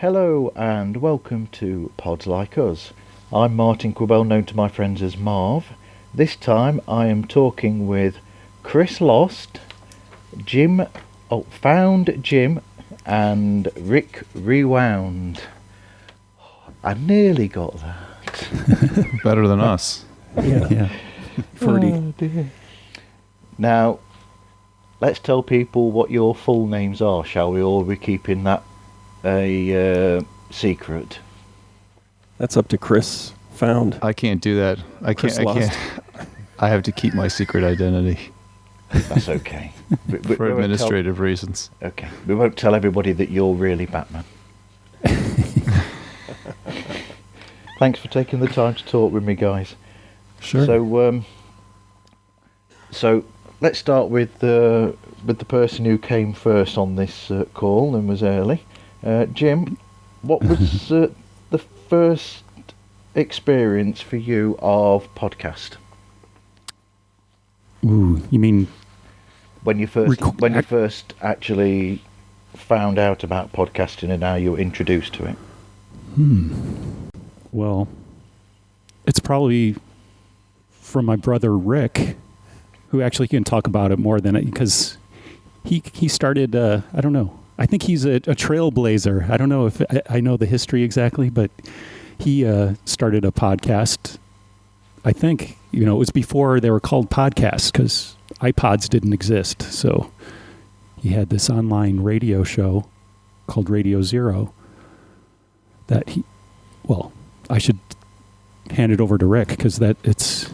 Hello and welcome to Pods Like Us. I'm Martin Quibell, known to my friends as Marv. This time I am talking with Chris Lost, Found Jim, and Rick Rewound. I nearly got that. Better than us. Yeah. 40. Oh dear. Now, let's tell people what your full names are, shall we? Or are we keeping that a secret? That's up to Chris Found. I can't do that. I Chris can't. Lost. I have to keep my secret identity That's okay. for administrative reasons. Okay. We won't tell everybody that you're really Batman. Thanks for taking the time to talk with me, guys. Sure. So let's start with the person who came first on this call and was early. Jim, what was the first experience for you of podcast? Ooh, you mean When you first actually found out about podcasting and how you were introduced to it? Well, it's probably from my brother Rick, who actually can talk about it more than it, because he started, I don't know, I think he's a trailblazer. I don't know if I know the history exactly, but he started a podcast. I think, it was before they were called podcasts, because iPods didn't exist. So he had this online radio show called Radio Zero that I should hand it over to Rick, because that's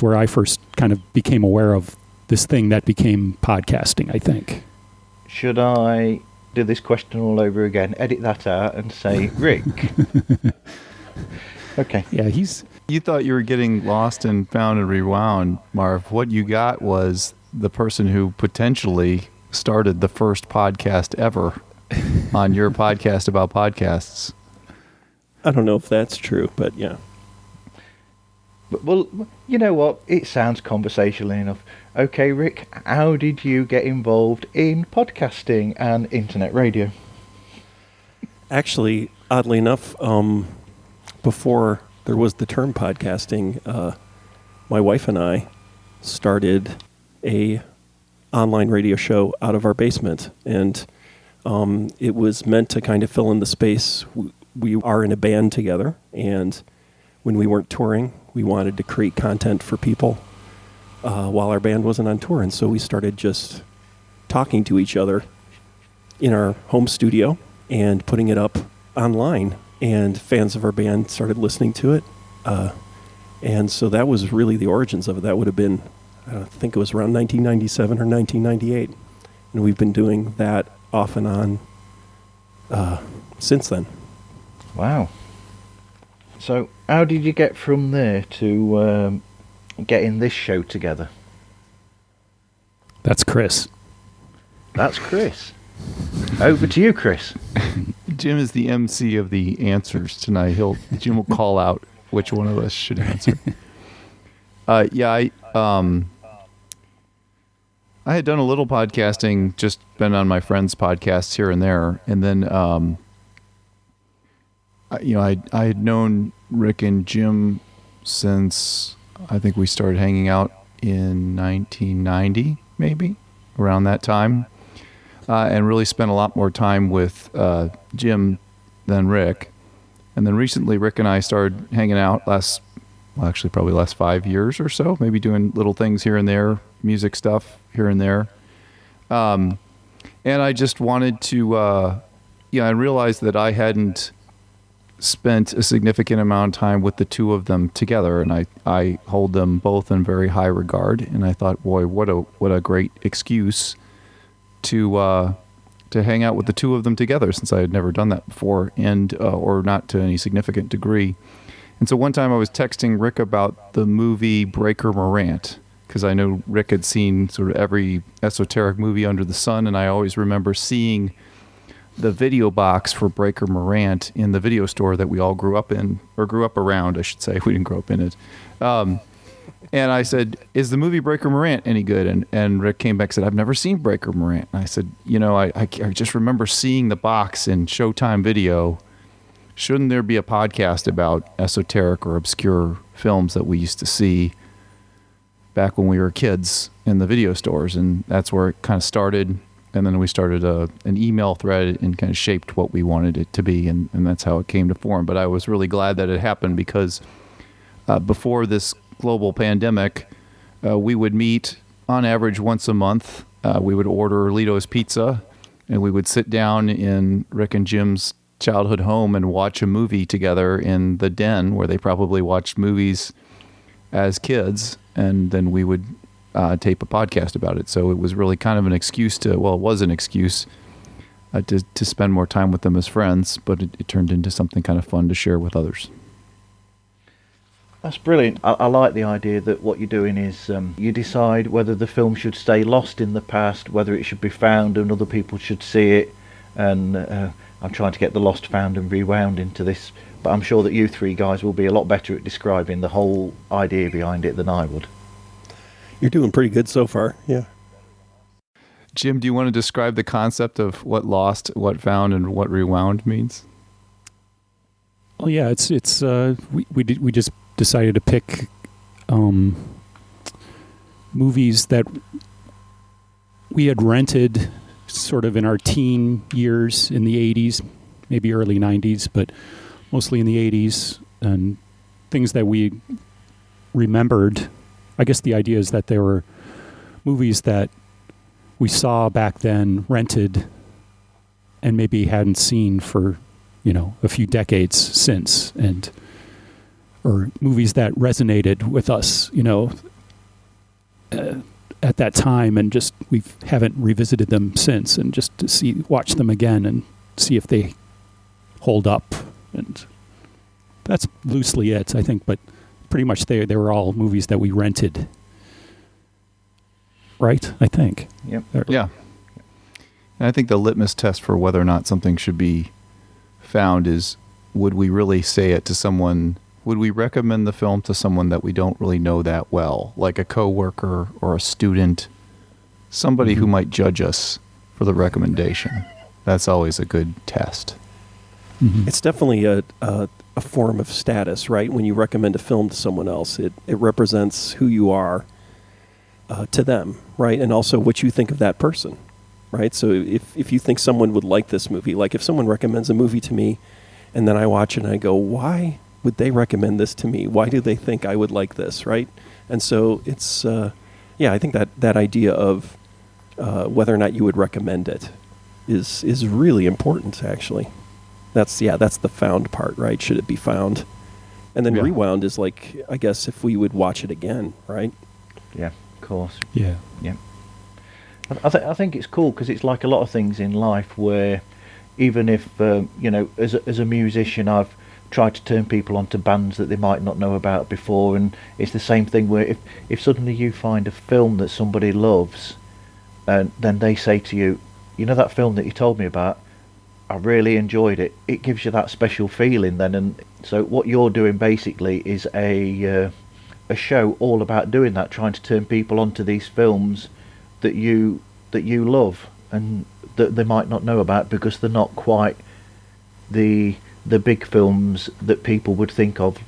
where I first kind of became aware of this thing that became podcasting, I think. Should I do this question all over again, edit that out and say Rick? Okay. Yeah, You thought you were getting lost and found and rewound, Marv. What you got was the person who potentially started the first podcast ever on your podcast about podcasts. I don't know if that's true, but yeah. But, well, you know what? It sounds conversational enough. Okay, Rick, how did you get involved in podcasting and internet radio? Actually, oddly enough, before there was the term podcasting, my wife and I started a online radio show out of our basement, and it was meant to kind of fill in the space. We are in a band together, and when we weren't touring, we wanted to create content for people while our band wasn't on tour, and so we started just talking to each other in our home studio and putting it up online, and fans of our band started listening to it, and so that was really the origins of it. That would have been, I think it was around 1997 or 1998, and we've been doing that off and on since then. Wow. So, how did you get from there to getting this show together? That's Chris. That's Chris. Over to you, Chris. Jim is the MC of the answers tonight. Jim will call out which one of us should answer. I had done a little podcasting, just been on my friends' podcasts here and there, and then I had known Rick and Jim since I think we started hanging out in 1990, maybe around that time, and really spent a lot more time with Jim than Rick. And then recently, Rick and I started hanging out probably last 5 years or so, maybe doing little things here and there, music stuff here and there. And I just wanted to, I realized that I hadn't spent a significant amount of time with the two of them together, and I hold them both in very high regard. And I thought, boy, what a great excuse to hang out with the two of them together, since I had never done that before, and or not to any significant degree. And so one time I was texting Rick about the movie Breaker Morant, because I know Rick had seen sort of every esoteric movie under the sun, and I always remember seeing the video box for Breaker Morant in the video store that we all grew up in, or grew up around, I should say. We didn't grow up in it. And I said, is the movie Breaker Morant any good? And Rick came back and said, I've never seen Breaker Morant. And I said, I just remember seeing the box in Showtime Video. Shouldn't there be a podcast about esoteric or obscure films that we used to see back when we were kids in the video stores? And that's where it kind of started. And then we started an email thread and kind of shaped what we wanted it to be. And that's how it came to form. But I was really glad that it happened because before this global pandemic, we would meet on average once a month. We would order Lito's Pizza, and we would sit down in Rick and Jim's childhood home and watch a movie together in the den where they probably watched movies as kids, and then we would tape a podcast about it. So it was really kind of an excuse it was an excuse to spend more time with them as friends, but it turned into something kind of fun to share with others. That's brilliant. I like the idea that what you're doing is you decide whether the film should stay lost in the past, whether it should be found and other people should see it. And I'm trying to get the Lost Found and Rewound into this, but I'm sure that you three guys will be a lot better at describing the whole idea behind it than I would. You're doing pretty good so far, yeah. Jim, do you want to describe the concept of what lost, what found, and what rewound means? Well, yeah, it's we just decided to pick movies that we had rented sort of in our teen years in the 80s, maybe early 90s, but mostly in the 80s, and things that we remembered. I guess the idea is that there were movies that we saw back then, rented, and maybe hadn't seen for, a few decades since, or movies that resonated with us, at that time, and just we haven't revisited them since, and just to watch them again and see if they hold up. And that's loosely it, I think, but pretty much they were all movies that we rented. Right? I think. Yep. Yeah. And I think the litmus test for whether or not something should be found is, would we really say it to someone? Would we recommend the film to someone that we don't really know that well, like a coworker or a student, somebody who might judge us for the recommendation? That's always a good test. Mm-hmm. It's definitely a form of status, right? When you recommend a film to someone else, it represents who you are to them, right? And also what you think of that person, right? So if you think someone would like this movie, like if someone recommends a movie to me and then I watch it and I go, why would they recommend this to me? Why do they think I would like this, right? And so it's, I think that idea of whether or not you would recommend it is really important, actually. That's the found part, right? Should it be found? And then rewound is like, I guess, if we would watch it again, right? Yeah, of course. Yeah. Yeah. I think it's cool because it's like a lot of things in life where even if, as a musician, I've tried to turn people onto bands that they might not know about before, and it's the same thing where if suddenly you find a film that somebody loves, and then they say to you, that film that you told me about, I really enjoyed it. It gives you that special feeling then, and so what you're doing basically is a show all about doing that, trying to turn people onto these films that you love and that they might not know about because they're not quite the big films that people would think of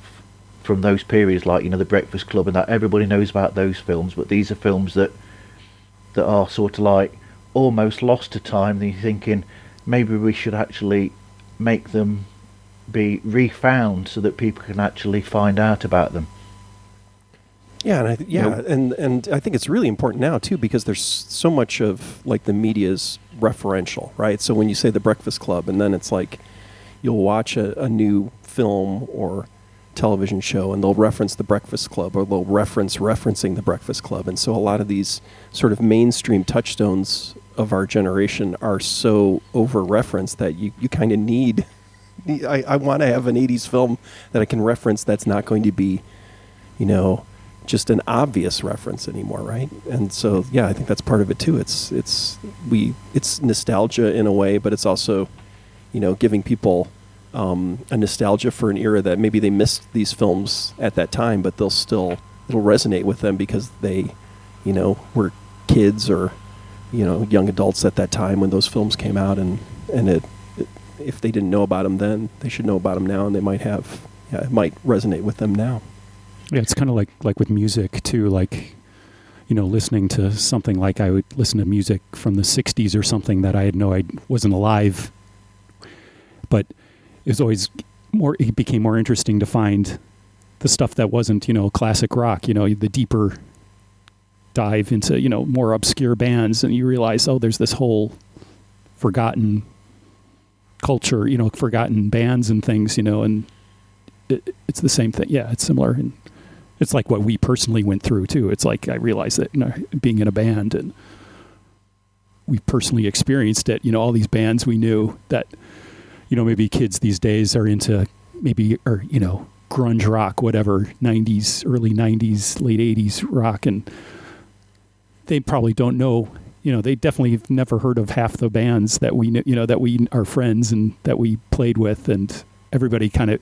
from those periods, like The Breakfast Club and that. Everybody knows about those films, but these are films that are sort of like almost lost to time. And you're thinking maybe we should actually make them be refound so that people can actually find out about them. Yeah, and I think it's really important now too, because there's so much of like the media's referential, right? So when you say The Breakfast Club, and then it's like you'll watch a new film or television show, and they'll reference The Breakfast Club, or they'll referencing The Breakfast Club, and so a lot of these sort of mainstream touchstones of our generation are so over-referenced that you kind of need. I want to have an '80s film that I can reference that's not going to be, just an obvious reference anymore, right? And so, I think that's part of it too. It's nostalgia in a way, but it's also, giving people a nostalgia for an era that maybe they missed these films at that time, but they'll still it'll resonate with them because they, were kids or, young adults at that time when those films came out, and if they didn't know about them then, they should know about them now, and they might have, it might resonate with them now. Yeah, it's kind of like with music too, like, listening to something like I would listen to music from the 60s or something that I wasn't alive, but it became more interesting to find the stuff that wasn't, classic rock, the deeper dive into, more obscure bands, and you realize, oh, there's this whole forgotten culture, forgotten bands and things, and it's the same thing. Yeah, it's similar. And it's like what we personally went through too. It's like I realized that being in a band, and we personally experienced it. All these bands we knew that, maybe kids these days are into grunge rock, whatever, 90s, early 90s, late 80s rock, and they probably don't know. They definitely have never heard of half the bands that we knew, that we are friends and that we played with, and everybody kind of,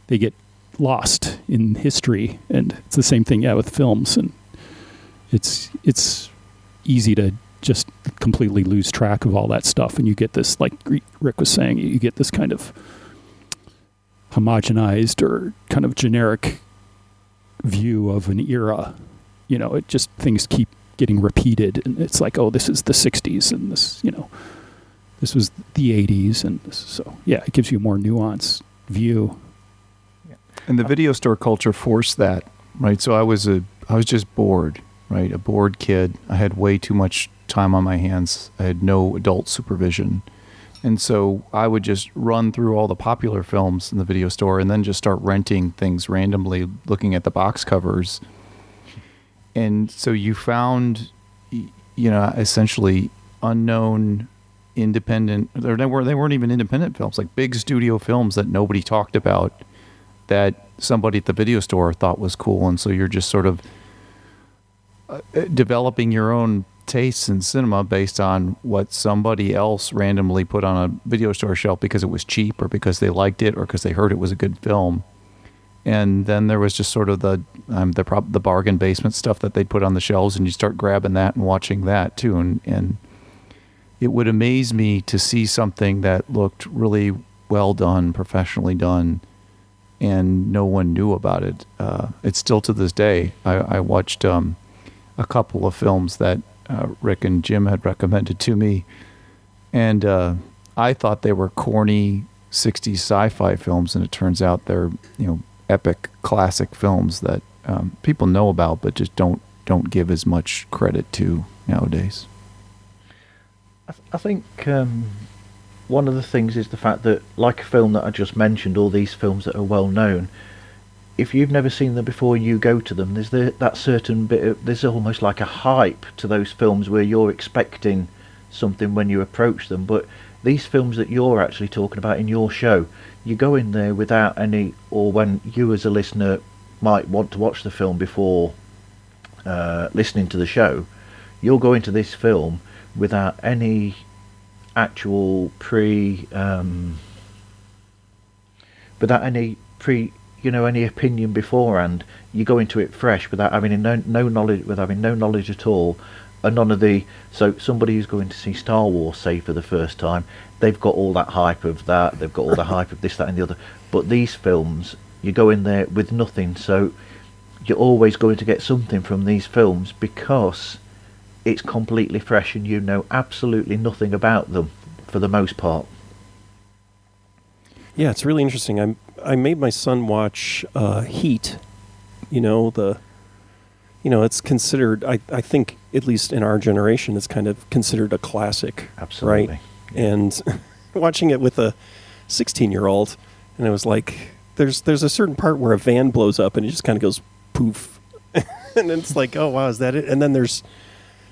they get lost in history, and it's the same thing, with films, and it's easy to just completely lose track of all that stuff, and you get this, like Rick was saying, you get this kind of homogenized or kind of generic view of an era. It just, things keep getting repeated, and it's like, oh, this is the 60s, and this, this was the 80s, and so it gives you a more nuanced view. And the video store culture forced that, right? So I was just bored, right? A bored kid. I had way too much time on my hands. I had no adult supervision. And so I would just run through all the popular films in the video store and then just start renting things randomly, looking at the box covers. And so you found, essentially unknown independent, they weren't even independent films, like big studio films that nobody talked about, that somebody at the video store thought was cool. And so you're just sort of developing your own tastes in cinema based on what somebody else randomly put on a video store shelf because it was cheap, or because they liked it, or because they heard it was a good film. And then there was just sort of the bargain basement stuff that they'd put on the shelves, and you start grabbing that and watching that too. And it would amaze me to see something that looked really well done, professionally done, and no one knew about it. It's still to this day. I watched a couple of films that Rick and Jim had recommended to me, and I thought they were corny 60s sci-fi films, and it turns out they're epic classic films that people know about but just don't give as much credit to nowadays. I think one of the things is the fact that, like a film that I just mentioned, all these films that are well known, if you've never seen them before and you go to them, there's that certain bit of, there's almost like a hype to those films where you're expecting something when you approach them. But these films that you're actually talking about in your show, you go in there without any, or when you as a listener might want to watch the film before listening to the show, you'll go into this film without any actual any opinion beforehand. You go into it fresh without having no knowledge at all, and none of the, so somebody who's going to see Star Wars, say, for the first time, they've got all that hype of that, they've got all the hype of this, that and the other. But these films, you go in there with nothing, so you're always going to get something from these films because it's completely fresh and you know absolutely nothing about them for the most part. Yeah, it's really interesting. I made my son watch Heat. It's considered, I think, at least in our generation, it's kind of considered a classic. Absolutely. Right? And watching it with a 16-year-old, and it was like, there's a certain part where a van blows up and it just kind of goes poof. And it's like, oh, wow, is that it? And then there's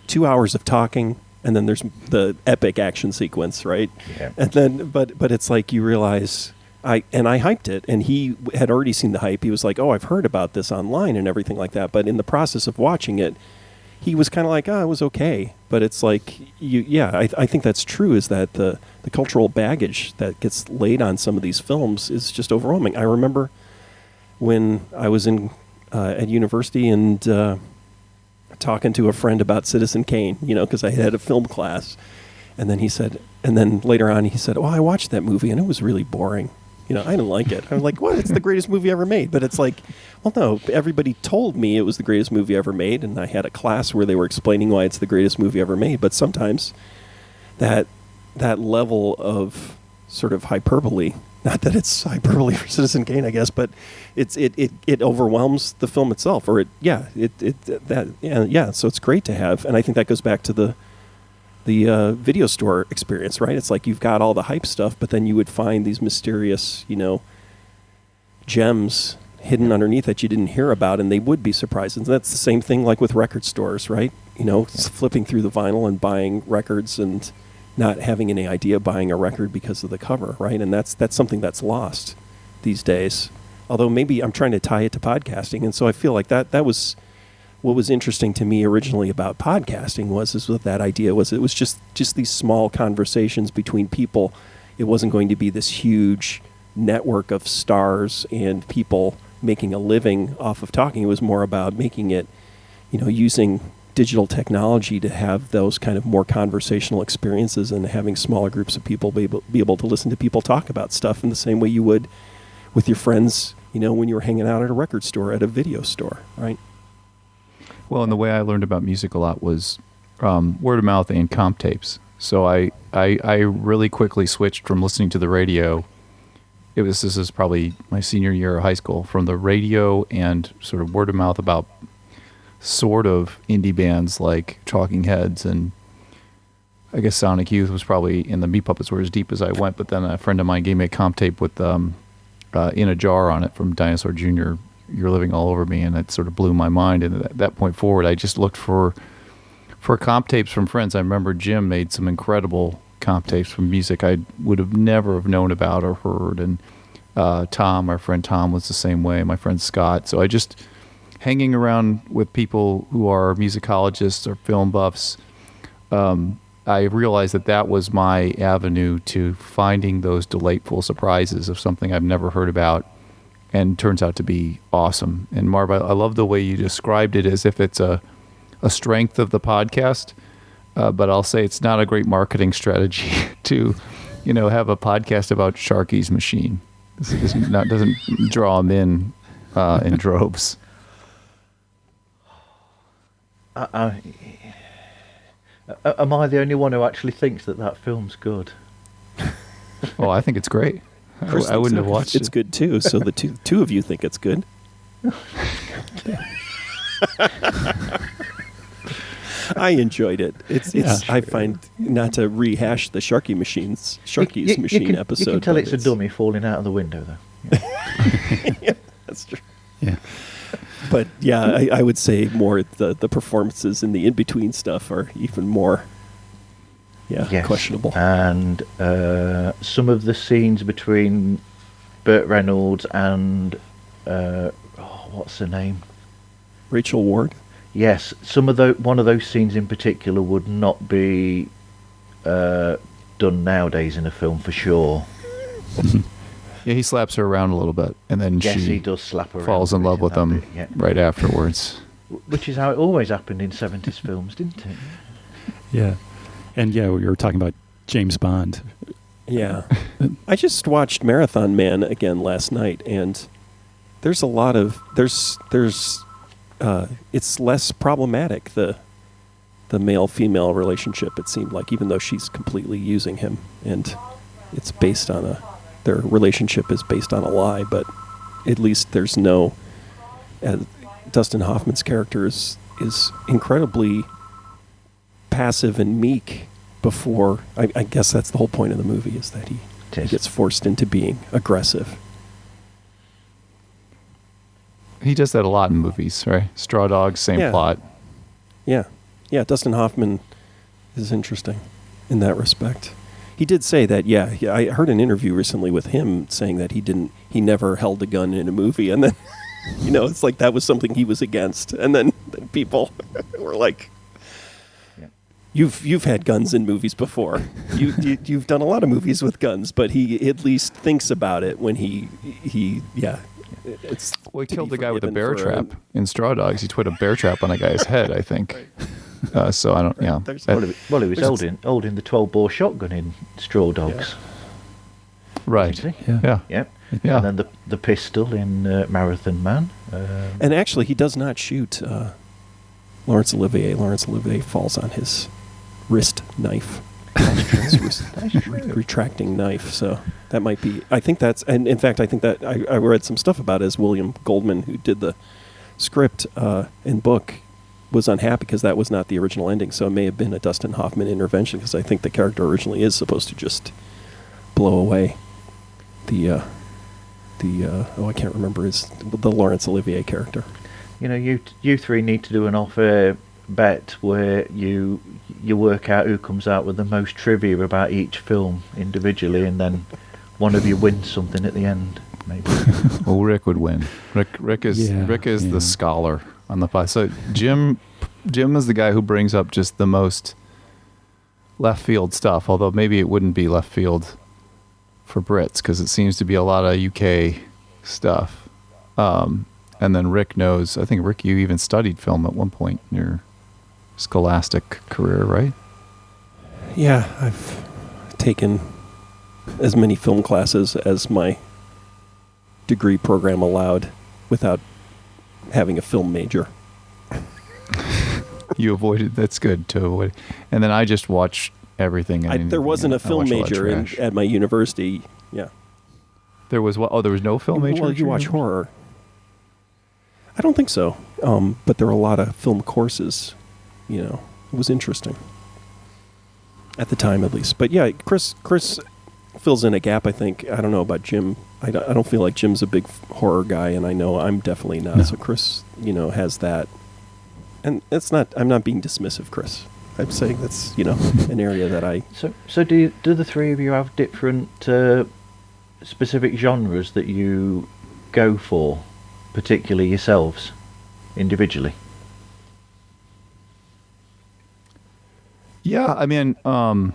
2 hours of talking, and then there's the epic action sequence, right? Yeah. And then, but it's like you realize, I hyped it, and he had already seen the hype. He was like, oh, I've heard about this online and everything like that. But in the process of watching it, he was kind of like, oh, it was okay. But it's like, I think that's true, is that the cultural baggage that gets laid on some of these films is just overwhelming. I remember when I was in at university and talking to a friend about Citizen Kane, because I had a film class. And then later on he said, "Oh, I watched that movie and it was really boring. I didn't like it." I'm like, "What? It's the greatest movie ever made." But it's like, well, no, everybody told me it was the greatest movie ever made, and I had a class where they were explaining why it's the greatest movie ever made. But sometimes that level of sort of hyperbole, not that it's hyperbole for Citizen Kane, I guess, but it overwhelms the film itself, or so it's great to have, and I think that goes back to the video store experience, right? It's like you've got all the hype stuff, but then you would find these mysterious, gems hidden underneath that you didn't hear about, and they would be surprises. And that's the same thing like with record stores, right? Flipping through the vinyl and buying records and not having any idea buying a record because of the cover, right? And that's something that's lost these days. Although maybe I'm trying to tie it to podcasting, and so I feel like that was what was interesting to me originally about podcasting was what that idea was. It was just these small conversations between people. It wasn't going to be this huge network of stars and people making a living off of talking. It was more about making it, using digital technology to have those kind of more conversational experiences and having smaller groups of people be able to listen to people talk about stuff in the same way you would with your friends, when you were hanging out at a record store, at a video store, right? Well, and the way I learned about music a lot was word of mouth and comp tapes. So I really quickly switched from listening to the radio. This is probably my senior year of high school, from the radio and sort of word of mouth about sort of indie bands like Talking Heads, and I guess Sonic Youth was probably, in the Meat Puppets were as deep as I went, but then a friend of mine gave me a comp tape with In a Jar on it from Dinosaur Jr., You're Living All Over Me, and it sort of blew my mind. And at that point forward, I just looked for comp tapes from friends. I remember Jim made some incredible comp tapes from music I would have never have known about or heard. And Tom, our friend Tom, was the same way. My friend Scott. So I just, hanging around with people who are musicologists or film buffs, I realized that was my avenue to finding those delightful surprises of something I've never heard about, and turns out to be awesome. And Marv, I love the way you described it as if it's a strength of the podcast, but I'll say it's not a great marketing strategy to, have a podcast about Sharky's machine. This doesn't draw them in droves. Am I the only one who actually thinks that film's good? Oh, I think it's great. I wouldn't have watched it. It's good too. So the two of you think it's good. I enjoyed it. I find, not to rehash the Sharky's machine episode. You can tell it's a dummy falling out of the window, though. Yeah, that's true. Yeah. But yeah, I would say more the performances and the in-between stuff are even more questionable. And some of the scenes between Burt Reynolds and what's her name? Rachel Ward? Yes, one of those scenes in particular would not be done nowadays in a film for sure. Yeah, he slaps her around a little bit, and then he does slap her falls in love with him right afterwards. Which is how it always happened in 70s films, didn't it? Yeah. And we were talking about James Bond. Yeah. I just watched Marathon Man again last night, and there's a lot of it's less problematic, the male-female relationship, it seemed like, even though she's completely using him, and it's based on their relationship is based on a lie, but at least there's no, Dustin Hoffman's character is incredibly passive and meek before, I guess that's the whole point of the movie, is that he gets forced into being aggressive. He does that a lot in movies, right? Straw Dogs, same plot. Yeah. Yeah, Dustin Hoffman is interesting in that respect. He did say that, I heard an interview recently with him saying that he never held a gun in a movie, and then, it's like that was something he was against. And then people were like, You've had guns in movies before. You've done a lot of movies with guns, but he at least thinks about it when he it's Well, he to killed be the guy with a forgiven bear for, trap in Straw Dogs. He put a bear trap on a guy's head, I think. So I don't. Yeah. There's- Well, he was holding the 12-bore shotgun in Straw Dogs. Right. Wasn't he? Yeah. Yep. Yeah. And then the pistol in Marathon Man. And actually, he does not shoot Laurence Olivier. Laurence Olivier falls on his wrist knife. Retracting knife. So that might be. I think that's. And in fact, I think that I read some stuff about it as William Goldman, who did the script and book, was unhappy because that was not the original ending. So it may have been a Dustin Hoffman intervention, because I think the character originally is supposed to just blow away the I can't remember the Laurence Olivier character. You know, you three need to do an off-air bet where you work out who comes out with the most trivia about each film individually, and then one of you wins something at the end, maybe. Well, Rick would win. Rick is the scholar on the pod. So Jim is the guy who brings up just the most left field stuff. Although maybe it wouldn't be left field for Brits, because it seems to be a lot of UK stuff. And then Rick knows. I think Rick, you even studied film at one point in your scholastic career, right? Yeah, I've taken as many film classes as my degree program allowed without having a film major. You avoided. That's good to avoid. And then I just watch everything. There wasn't a film major at my university. Yeah. There was what? Oh, there was no film major. Well, you watch horror. I don't think so. But there were a lot of film courses. You know, it was interesting at the time, at least. But yeah, Chris fills in a gap. I think. I don't know about Jim. I don't feel like Jim's a big horror guy, and I know I'm definitely not. No. So Chris, has that. And it's not. I'm not being dismissive, Chris. I'm saying that's an area that I. So do the three of you have different specific genres that you go for, particularly yourselves, individually? Yeah, I mean, I'll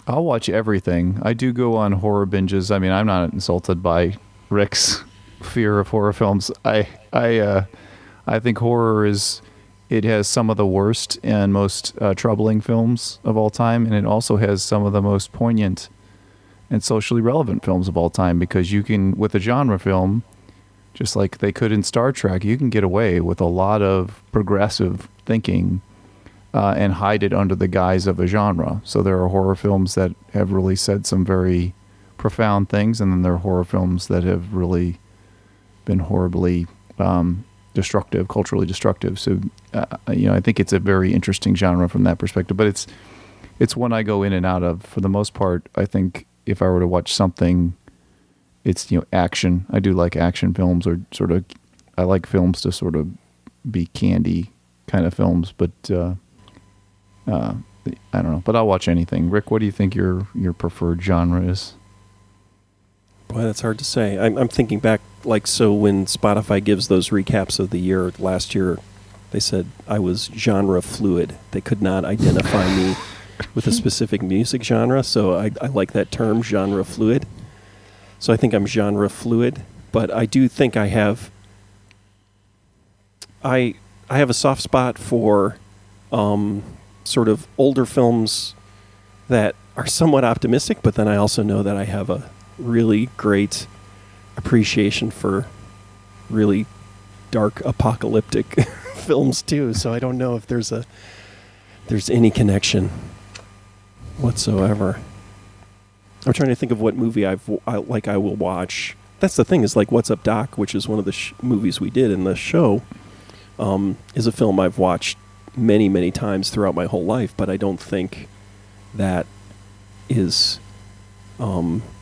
watch everything. I do go on horror binges. I mean, I'm not insulted by Rick's fear of horror films. I think horror it has some of the worst and most troubling films of all time, and it also has some of the most poignant and socially relevant films of all time, because you can, with a genre film, just like they could in Star Trek, you can get away with a lot of progressive thinking and hide it under the guise of a genre. So there are horror films that have really said some very profound things, and then there are horror films that have really been horribly destructive, culturally destructive. So, I think it's a very interesting genre from that perspective. But it's one I go in and out of. For the most part, I think if I were to watch something, it's action. I do like action films, or sort of. I like films to sort of be candy kind of films, but. I don't know, but I'll watch anything. Rick, what do you think your preferred genre is? Boy, that's hard to say. I'm thinking back, so when Spotify gives those recaps of the year, last year, they said I was genre fluid. They could not identify me with a specific music genre, so I like that term, genre fluid. So I think I'm genre fluid, but I do think I have a soft spot for sort of older films that are somewhat optimistic, but then I also know that I have a really great appreciation for really dark apocalyptic films too. So I don't know if there's any connection whatsoever. I'm trying to think of what movie I will watch. That's the thing, is like What's Up Doc, which is one of the movies we did in the show, is a film I've watched many, many times throughout my whole life, but I don't think that is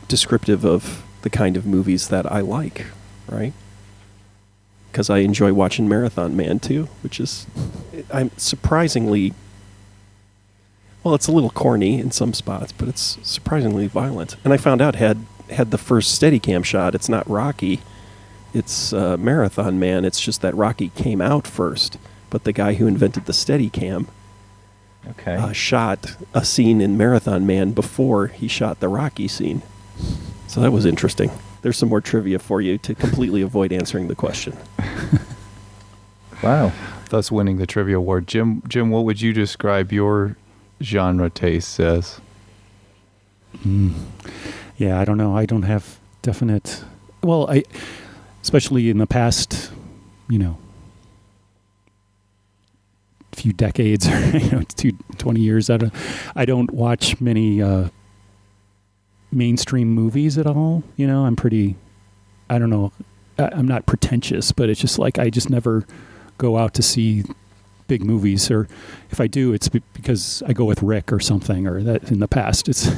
descriptive of the kind of movies that I like, right? Because I enjoy watching Marathon Man too, which is, I'm surprisingly, well, it's a little corny in some spots, but it's surprisingly violent. And I found out had the first Steadicam shot. It's not Rocky, it's Marathon Man. It's just that Rocky came out first. But the guy who invented the Steadicam shot a scene in Marathon Man before he shot the Rocky scene. So that was interesting. there's some more trivia for you to completely avoid answering the question. Wow. Thus winning the trivia award. Jim, what would you describe your genre tastes as? Yeah, I don't know. I don't have definite. Well, especially in the past, 20 decades or 20 years, I don't watch many mainstream movies at all. I'm pretty. I don't know. I'm not pretentious, but it's just like I just never go out to see big movies, or if I do, it's because I go with Rick or something, or that in the past it's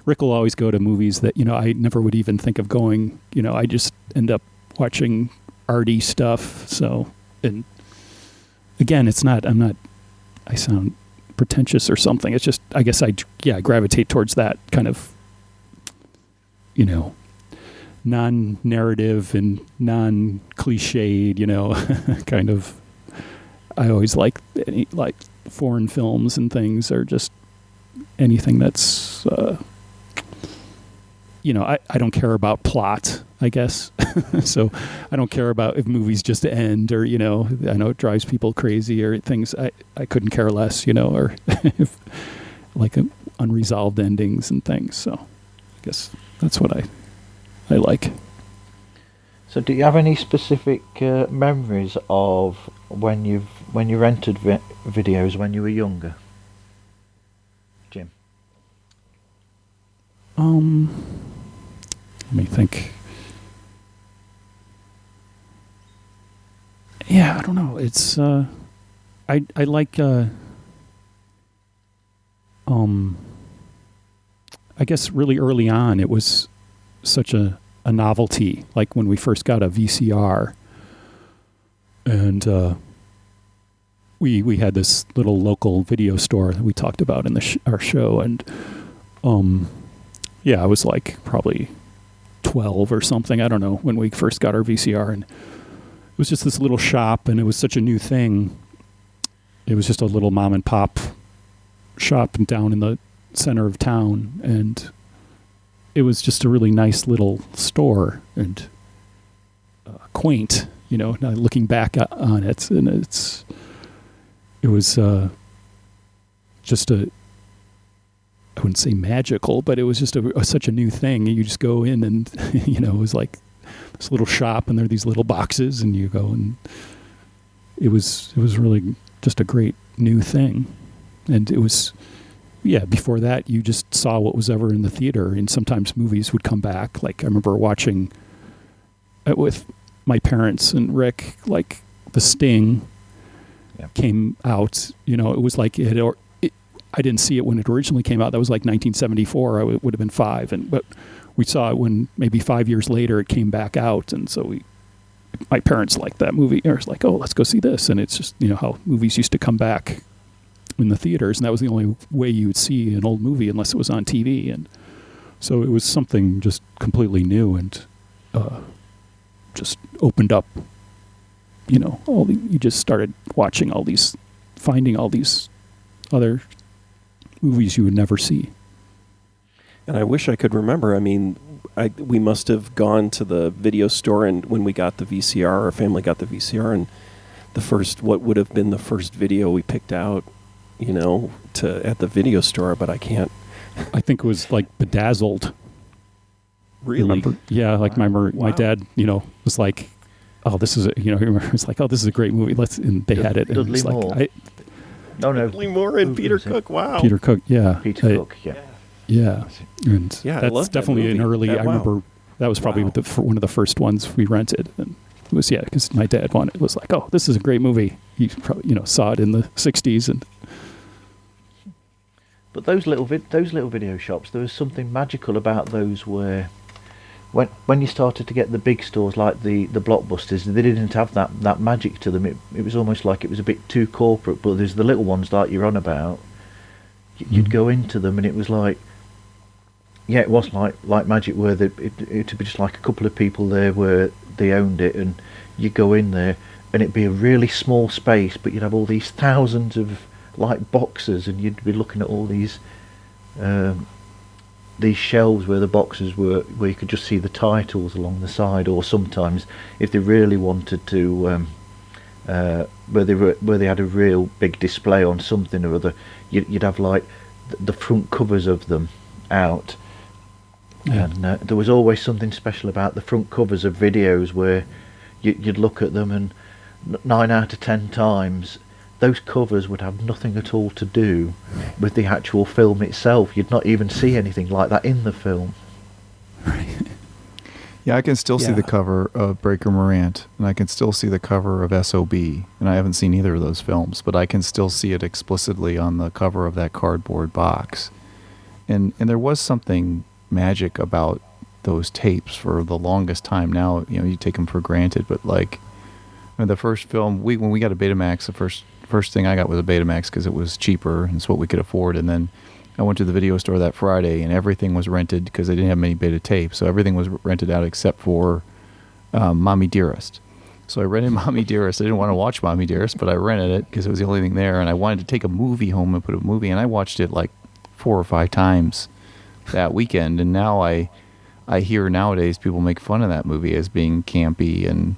Rick will always go to movies that I never would even think of going. I just end up watching arty stuff. So, and again, I sound pretentious or something. It's just, I guess I gravitate towards that kind of non-narrative and non-cliched, kind of. I always like foreign films and things, or just anything that's, I don't care about plot, I guess. So I don't care about if movies just end, or, I know it drives people crazy, or things I couldn't care less, or if, like unresolved endings and things. So I guess that's what I like. So, do you have any specific memories of when you rented videos when you were younger, Jim? Let me think. Yeah, I don't know. It's I like I guess really early on it was such a novelty, like when we first got a VCR, and we had this little local video store that we talked about in our show, and I was like probably 12 or something, I don't know, when we first got our VCR, and it was just this little shop, and it was such a new thing. It was just a little mom and pop shop down in the center of town, and it was just a really nice little store, and quaint, now looking back on it, and it was just I wouldn't say magical, but it was just such a new thing. You just go in, and it was like this little shop, and there are these little boxes, and you go, and it was really just a great new thing. And it was, before that you just saw what was ever in the theater, and sometimes movies would come back. Like I remember watching with my parents and Rick, like The Sting came out. It was like I didn't see it when it originally came out. That was like 1974. I would have been 5, but we saw it when maybe 5 years later it came back out, and so my parents liked that movie. It was like, oh, let's go see this, and it's just how movies used to come back in the theaters, and that was the only way you would see an old movie unless it was on TV, and so it was something just completely new, and just opened up. You just started watching finding all these other movies you would never see. And I wish I could remember. I mean, we must have gone to the video store, and when we got the VCR, our family got the VCR, and what would have been the first video we picked out, at the video store, but I can't. I think it was like Bedazzled. Really? Remember? Yeah, like wow. my dad, was like, oh, this is it's like, oh, this is a great movie. And they had it. And Dudley it was Moore. like, Dudley Moore and Peter Cook. Wow. Peter Cook, yeah. Peter Cook, yeah. Yeah, and I that's love that definitely movie. an early. I Wow. remember that was probably one of the first ones we rented, and it was because my dad was like, oh, this is a great movie. He probably saw it in the '60s, and But those little video shops, there was something magical about those where, when you started to get the big stores like the Blockbusters, they didn't have that magic to them. It was almost like it was a bit too corporate. But there's the little ones like you're on about. You'd go into them, and it was like, it was like magic, where it'd be just like a couple of people there where they owned it, and you go in there, and it'd be a really small space, but you'd have all these thousands of like boxes, and you'd be looking at all these these shelves where the boxes were, where you could just see the titles along the side, or sometimes if they really wanted to, where they had a real big display on something or other, you'd have like the front covers of them out. Yeah. And there was always something special about the front covers of videos where you'd look at them, and 9 out of 10 times those covers would have nothing at all to do with the actual film itself. You'd not even see anything like that in the film. Yeah, I can still see Yeah. the cover of Breaker Morant, and I can still see the cover of SOB, and I haven't seen either of those films, but I can still see it explicitly on the cover of that cardboard box. And there was something magic about those tapes for the longest time. Now, you take them for granted, but like the first film, when we got a Betamax, the first thing I got was a Betamax because it was cheaper and it's what we could afford. And then I went to the video store that Friday, and everything was rented because they didn't have many beta tapes, so everything was rented out except for Mommy Dearest. So I rented Mommy Dearest. I didn't want to watch Mommy Dearest, but I rented it because it was the only thing there, and I wanted to take a movie home and put a movie, and I watched it like 4 or 5 times that weekend. And now I hear nowadays people make fun of that movie as being campy, and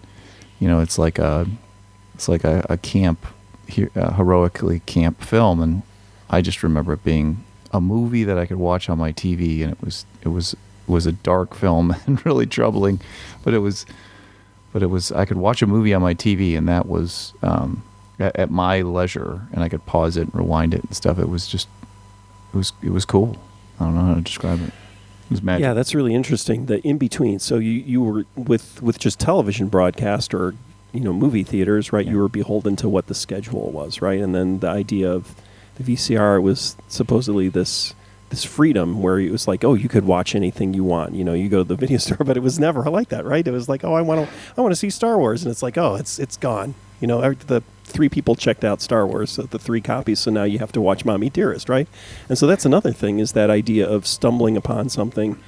it's like a camp, heroically camp film. And I just remember it being a movie that I could watch on my TV, and it was a dark film and really troubling, but it was I could watch a movie on my TV, and that was at my leisure, and I could pause it and rewind it and stuff. It was cool. I don't know how to describe it. It was magic. Yeah, that's really interesting. The in between. So you were with just television broadcast or movie theaters, right? Yeah. You were beholden to what the schedule was, right? And then the idea of the VCR was supposedly this freedom where it was like, oh, you could watch anything you want. You go to the video store, but it was never like that, right? It was like, oh, I want to see Star Wars, and it's like, oh, it's gone. The 3 people checked out Star Wars, so the 3 copies, so now you have to watch Mommy Dearest, right? And so that's another thing, is that idea of stumbling upon something,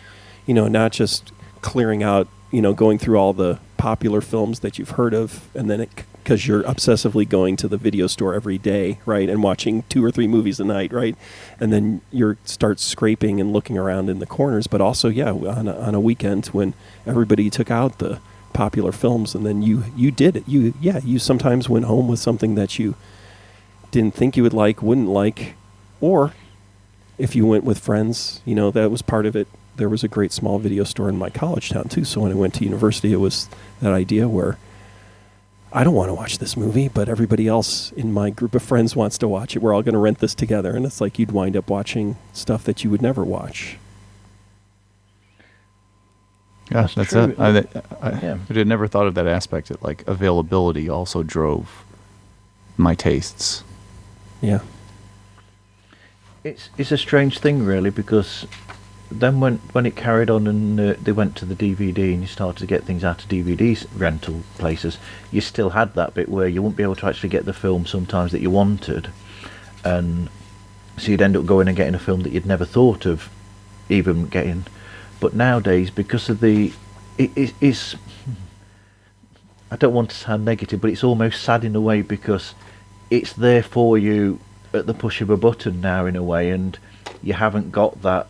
not just clearing out, going through all the popular films that you've heard of, and then because you're obsessively going to the video store every day, right, and watching 2 or 3 movies a night, right, and then you start scraping and looking around in the corners, but also, yeah, on a weekend when everybody took out the popular films, and then you did it. You sometimes went home with something that you didn't think you wouldn't like, or if you went with friends, that was part of it. There was a great small video store in my college town too, so when I went to university, it was that idea where I don't want to watch this movie, but everybody else in my group of friends wants to watch it. We're all going to rent this together, and it's like you'd wind up watching stuff that you would never watch. Yeah, that's true. it. I had never thought of that aspect. That like availability also drove my tastes. Yeah. It's a strange thing, really, because then when it carried on and they went to the DVD and you started to get things out of DVD rental places, you still had that bit where you wouldn't be able to actually get the film sometimes that you wanted, and so you'd end up going and getting a film that you'd never thought of even getting. But nowadays, because of it's I don't want to sound negative, but it's almost sad in a way, because it's there for you at the push of a button now, in a way, and you haven't got that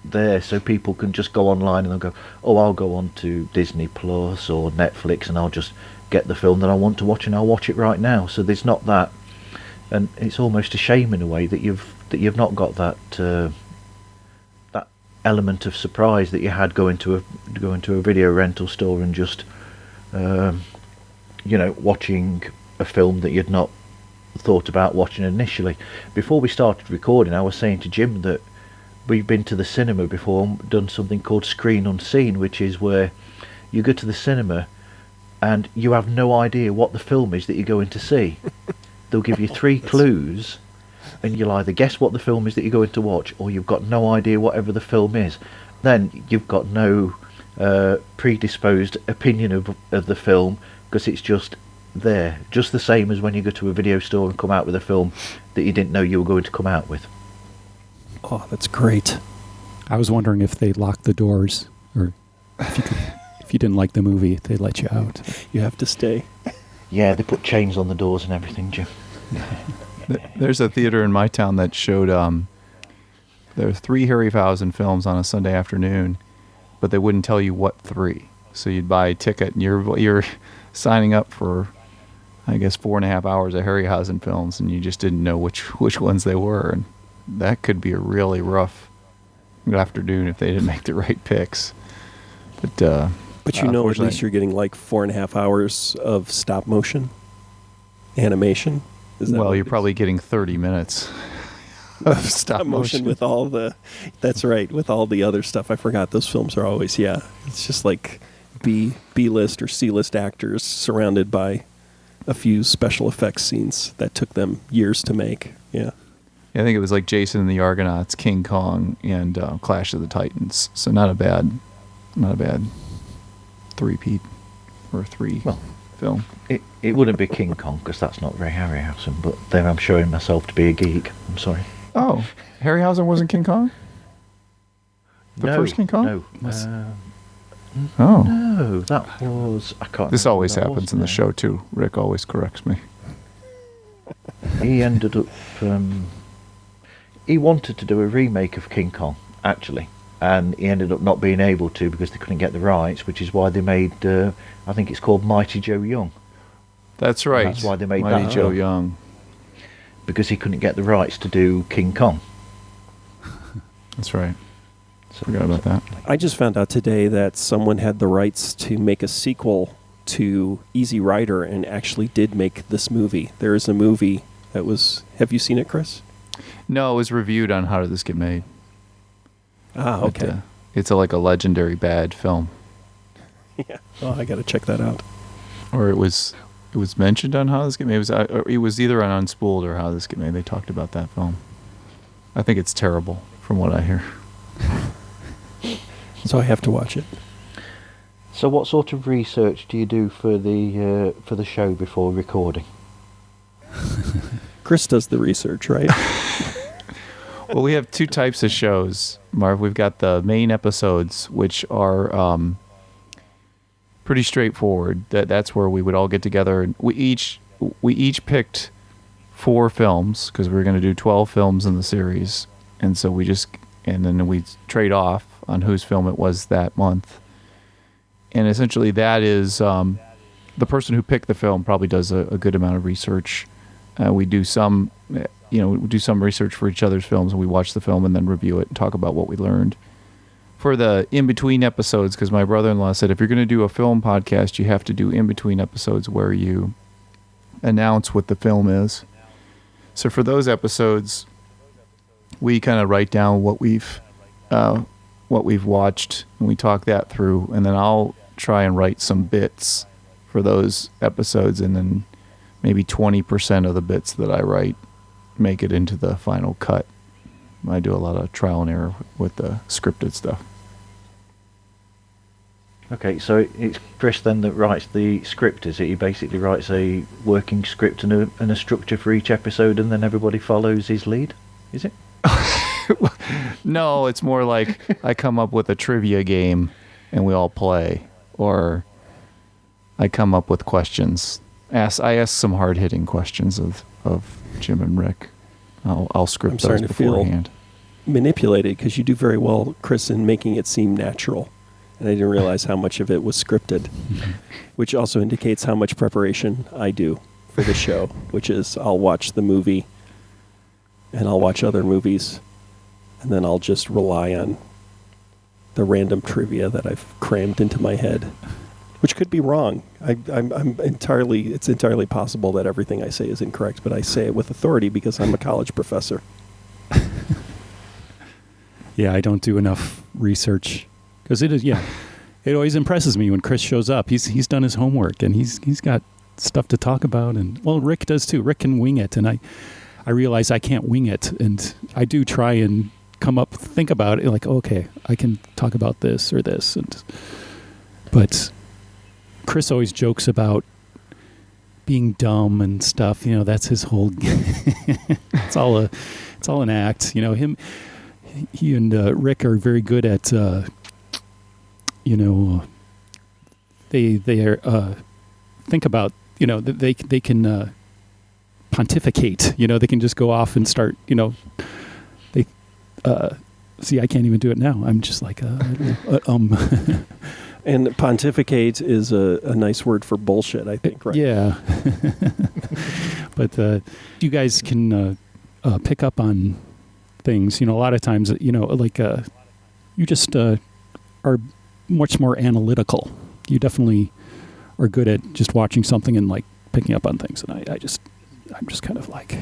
there, so people can just go online and they'll go, oh, I'll go on to Disney Plus or Netflix and I'll just get the film that I want to watch and I'll watch it right now. So there's not that, and it's almost a shame in a way that you've not got that that element of surprise that you had going to a video rental store and just watching a film that you'd not thought about watching initially. Before we started recording, I was saying to Jim that we've been to the cinema before and done something called Screen Unseen, which is where you go to the cinema and you have no idea what the film is that you're going to see. They'll give you 3 clues and you'll either guess what the film is that you're going to watch, or you've got no idea whatever the film is. Then you've got no predisposed opinion of the film, because it's just there, just the same as when you go to a video store and come out with a film that you didn't know you were going to come out with. Oh, that's great. I was wondering if they locked the doors, or if you didn't like the movie, they let you out. You have to stay. Yeah, they put chains on the doors and everything, Jim. There's a theater in my town that showed There are 3 Harryhausen films on a Sunday afternoon, but they wouldn't tell you what 3. So you'd buy a ticket, and you're signing up for, I guess, 4.5 hours of Harryhausen films, and you just didn't know which ones they were. And that could be a really rough afternoon if they didn't make the right picks. But at least you're getting like 4.5 hours of stop motion animation. Well, you're probably getting 30 minutes of stop motion with all the. That's right, with all the other stuff. I forgot those films are always It's just like B-list or C-list actors surrounded by a few special effects scenes that took them years to make. Yeah. I think it was like Jason and the Argonauts, King Kong, and Clash of the Titans. So not a bad three-peat or 3 film. It wouldn't be King Kong because that's not very Harryhausen, but then I'm showing myself to be a geek. I'm sorry. Oh, Harryhausen wasn't King Kong? The first King Kong? No. No, that was... I can't This remember always that happens was in the now. show, too. Rick always corrects me. He ended up... he wanted to do a remake of King Kong, actually. And he ended up not being able to because they couldn't get the rights, which is why they made... I think it's called Mighty Joe Young. That's right. That's why they made Mighty that Joe film. Young. Because he couldn't get the rights to do King Kong. That's right. So, Forgot about that. I just found out today that someone had the rights to make a sequel to Easy Rider and actually did make this movie. There is a movie that was... Have you seen it, Chris? No, it was reviewed on How Did This Get Made. Ah, okay. But, it's like a legendary bad film. Yeah. Oh, I got to check that out. Or it was mentioned on How This Get Made. It was either on Unspooled or How This Get Made. They talked about that film. I think it's terrible, from what I hear. So I have to watch it. So what sort of research do you do for the show before recording? Chris does the research, right? Well, we have 2 types of shows, Marv. We've got the main episodes, which are pretty straightforward. That's where we would all get together, and we each picked 4 films because we were going to do 12 films in the series, and so then we trade off on whose film it was that month. And essentially, that is the person who picked the film probably does a good amount of research. We do some research for each other's films, and we watch the film and then review it and talk about what we learned. For the in-between episodes, because my brother-in-law said if you're going to do a film podcast, you have to do in-between episodes where you announce what the film is. So for those episodes, we kind of write down what we've watched, and we talk that through, and then I'll try and write some bits for those episodes, and then maybe 20% of the bits that I write make it into the final cut. I do a lot of trial and error with the scripted stuff. Okay, so it's Chris then that writes the script, is it? He basically writes a working script and a structure for each episode, and then everybody follows his lead, is it? No, it's more like I come up with a trivia game and we all play, or I come up with questions. I ask some hard-hitting questions of Jim and Rick. I'll script those beforehand. Manipulated because you do very well, Chris, in making it seem natural. And I didn't realize how much of it was scripted, which also indicates how much preparation I do for the show, which is I'll watch the movie and I'll watch other movies, and then I'll just rely on the random trivia that I've crammed into my head, which could be wrong. It's entirely possible that everything I say is incorrect, but I say it with authority because I'm a college professor. Yeah, I don't do enough research because it always impresses me when Chris shows up. He's done his homework and he's got stuff to talk about, and well, Rick does too. Rick can wing it, and I realize I can't wing it, and I do try and think about it like, okay, I can talk about this or this, but Chris always jokes about being dumb and stuff. You know, that's his whole. It's all an act. You know, he and Rick are very good at. They are think about. You know, they can pontificate. You know, they can just go off and start. You know, See, I can't even do it now. I'm just like, And pontificate is a nice word for bullshit, I think, right? Yeah. But you guys can pick up on things. A lot of times, like you just are much more analytical. You definitely are good at just watching something and like picking up on things. And I'm just kind of like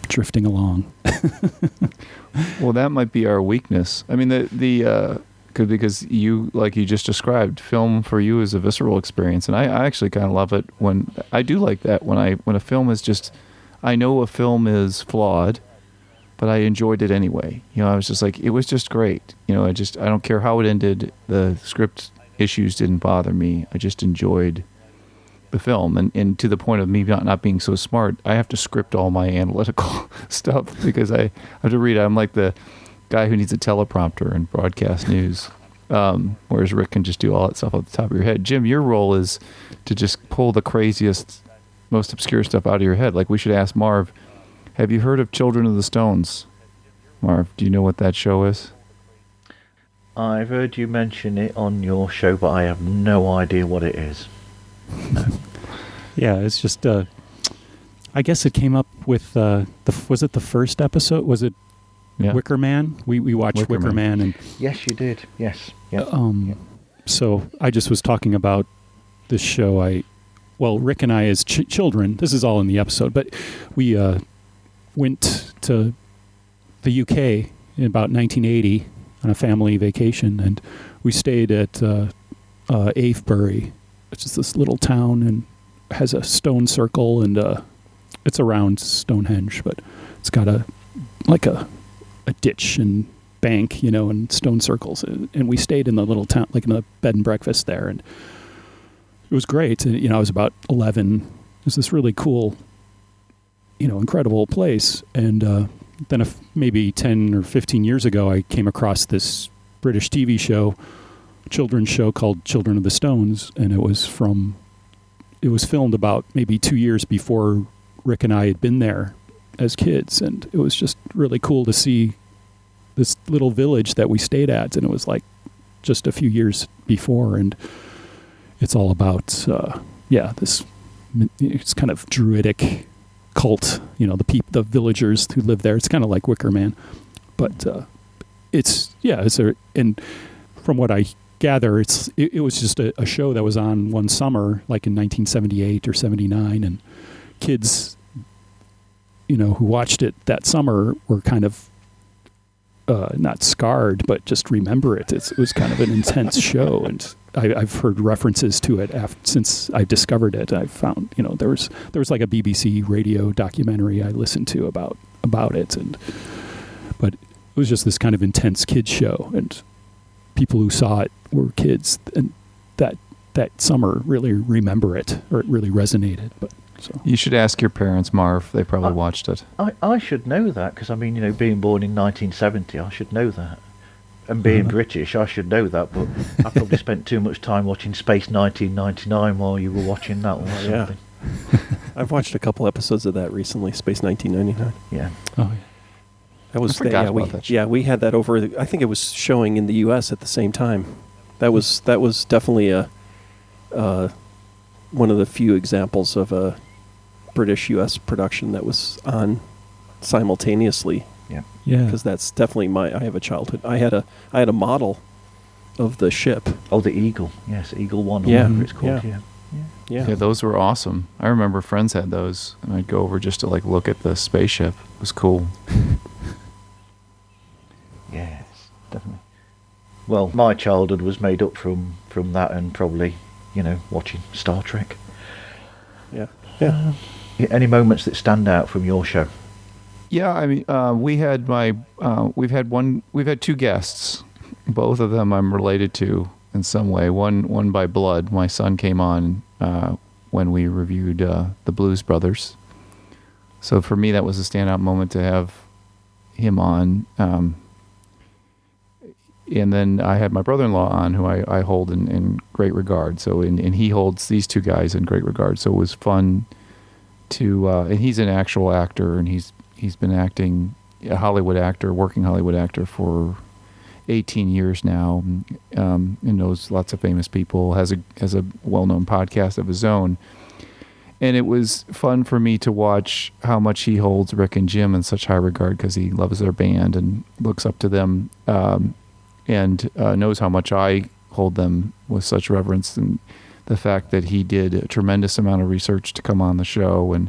drifting along. Well, that might be our weakness. I mean, because you, like you just described, film for you is a visceral experience, and I actually kind of love it when I do like that when a film is just, I know a film is flawed, but I enjoyed it anyway. I was just like, it was just great. I don't care how it ended. The script issues didn't bother me. I just enjoyed the film, and to the point of me not being so smart, I have to script all my analytical stuff because I have to read. I'm like the guy who needs a teleprompter in broadcast news, whereas Rick can just do all that stuff off the top of your head. Jim, your role is to just pull the craziest, most obscure stuff out of your head. Like, we should ask Marv, have you heard of Children of the Stones? Marv, do you know what that show is? I've heard you mention it on your show, but I have no idea what it is. No. Yeah, it's just, I guess it came up with, was it the first episode? Was it Wicker Man? We watched Wicker Man. And yes, you did. Yes. Yep. So I just was talking about this show. Rick and I as children, this is all in the episode, but we went to the UK in about 1980 on a family vacation, and we stayed at Avebury, which is this little town and has a stone circle, and it's around Stonehenge, but it's got a ditch and bank, and stone circles. And we stayed in the little town, like in a bed and breakfast there, and it was great. And, I was about 11. It was this really cool, incredible place. And then maybe 10 or 15 years ago, I came across this British TV show, children's show called Children of the Stones, and it was filmed about maybe 2 years before Rick and I had been there as kids, and it was just really cool to see this little village that we stayed at, and it was like just a few years before, and it's all about this, it's kind of druidic cult, the villagers who live there. It's kind of like Wicker Man, but and from what I gather, it was just a show that was on one summer, like in 1978 or 79, and kids, who watched it that summer were kind of not scarred, but just remember it. It was kind of an intense show, and I've heard references to it since I discovered it. I found, there was like a BBC radio documentary I listened to about it, but it was just this kind of intense kids show, and people who saw it were kids, and that summer really remember it, or it really resonated. But so you should ask your parents, Marv. They probably watched it. I should know that, because being born in 1970, I should know that, and being British, I should know that. But I probably spent too much time watching Space 1999 while you were watching that or something. I've watched a couple episodes of that recently. Space 1999. Yeah. Oh yeah. That was we had that over. I think it was showing in the U.S. at the same time. That was definitely one of the few examples of a British U.S. production that was on simultaneously. Yeah. Yeah. Because that's definitely I have a childhood. I had a model of the ship. Oh, the Eagle. Yes, Eagle 1 or Yeah. whatever it's called. Yeah. Yeah. Yeah, those were awesome. I remember friends had those, and I'd go over just to look at the spaceship. It was cool. Yes, definitely. Well, my childhood was made up from that, and probably, watching Star Trek. Yeah. Yeah. Any moments that stand out from your show? Yeah, I mean, we've had two guests. Both of them I'm related to in some way. One by blood. My son came on when we reviewed the Blues Brothers. So for me, that was a standout moment to have him on. And then I had my brother-in-law on, who I hold in great regard. So and he holds these two guys in great regard. So it was fun to, and he's an actual actor, and he's been acting a Hollywood actor, working Hollywood actor for 18 years now, and knows lots of famous people, has a well-known podcast of his own. And it was fun for me to watch how much he holds Rick and Jim in such high regard, because he loves their band and looks up to them, and knows how much I hold them with such reverence. And the fact that he did a tremendous amount of research to come on the show and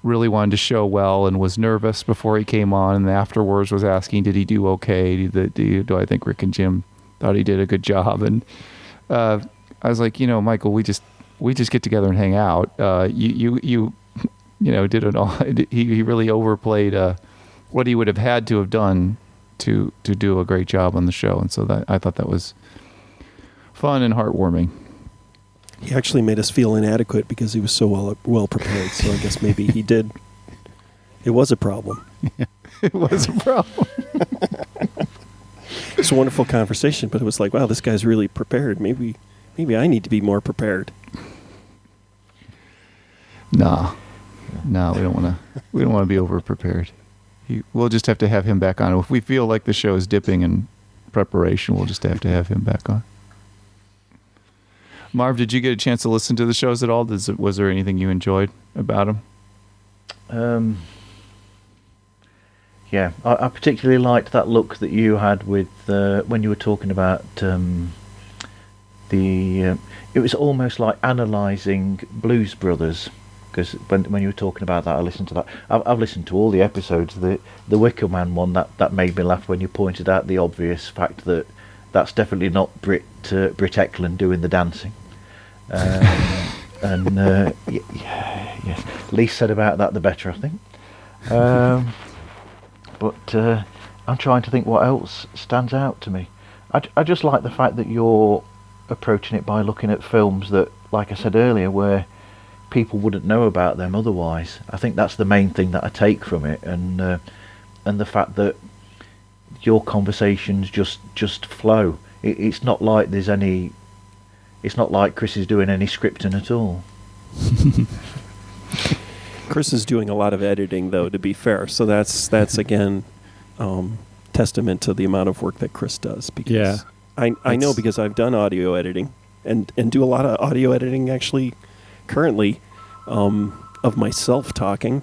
really wanted to show well, and was nervous before he came on, and afterwards was asking, did he do okay? Do I think Rick and Jim thought he did a good job? And I was like, Michael, we just get together and hang out. You did it all. He really overplayed what he would have had to have done to do a great job on the show, and so I thought that was fun and heartwarming. He actually made us feel inadequate because he was so well prepared. So I guess maybe he did. It was a problem. Yeah, it was a problem. It's a wonderful conversation, but it was like, wow, this guy's really prepared. Maybe I need to be more prepared. No, we don't want to be over prepared. We'll just have to have him back on. If we feel like the show is dipping in preparation, we'll just have to have him back on. Marv, did you get a chance to listen to the shows at all? Was there anything you enjoyed about them? Yeah, I particularly liked that look that you had with when you were talking about it was almost like analysing Blues Brothers, because when you were talking about that, I listened to that. I've listened to all the episodes. The Wicker Man one that made me laugh when you pointed out the obvious fact that that's definitely not Britt Eklund doing the dancing. And yes, least said about that, the better, I think. But I'm trying to think what else stands out to me. I just like the fact that you're approaching it by looking at films that, like I said earlier, where people wouldn't know about them otherwise. I think that's the main thing that I take from it, and the fact that your conversations just flow. It's not like there's any. It's not like Chris is doing any scripting at all. Chris is doing a lot of editing, though, to be fair. So that's again testament to the amount of work that Chris does. Because yeah, I know, because I've done audio editing and do a lot of audio editing actually currently of myself talking,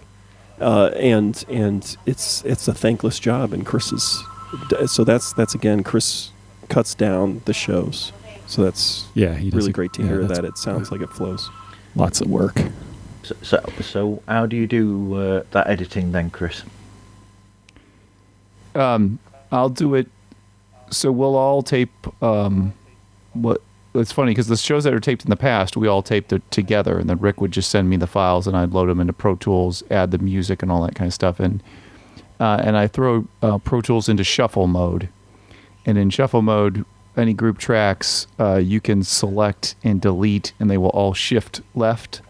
and it's a thankless job. And Chris is so that's again, Chris cuts down the shows. So that's really great to hear that it sounds like it flows. Lots of work. So how do you do that editing then, Chris? I'll do it. So we'll all tape. It's funny because the shows that are taped in the past, we all taped it together, and then Rick would just send me the files, and I'd load them into Pro Tools, add the music and all that kind of stuff, and I throw Pro Tools into shuffle mode, and in shuffle mode, any group tracks you can select and delete, and they will all shift left.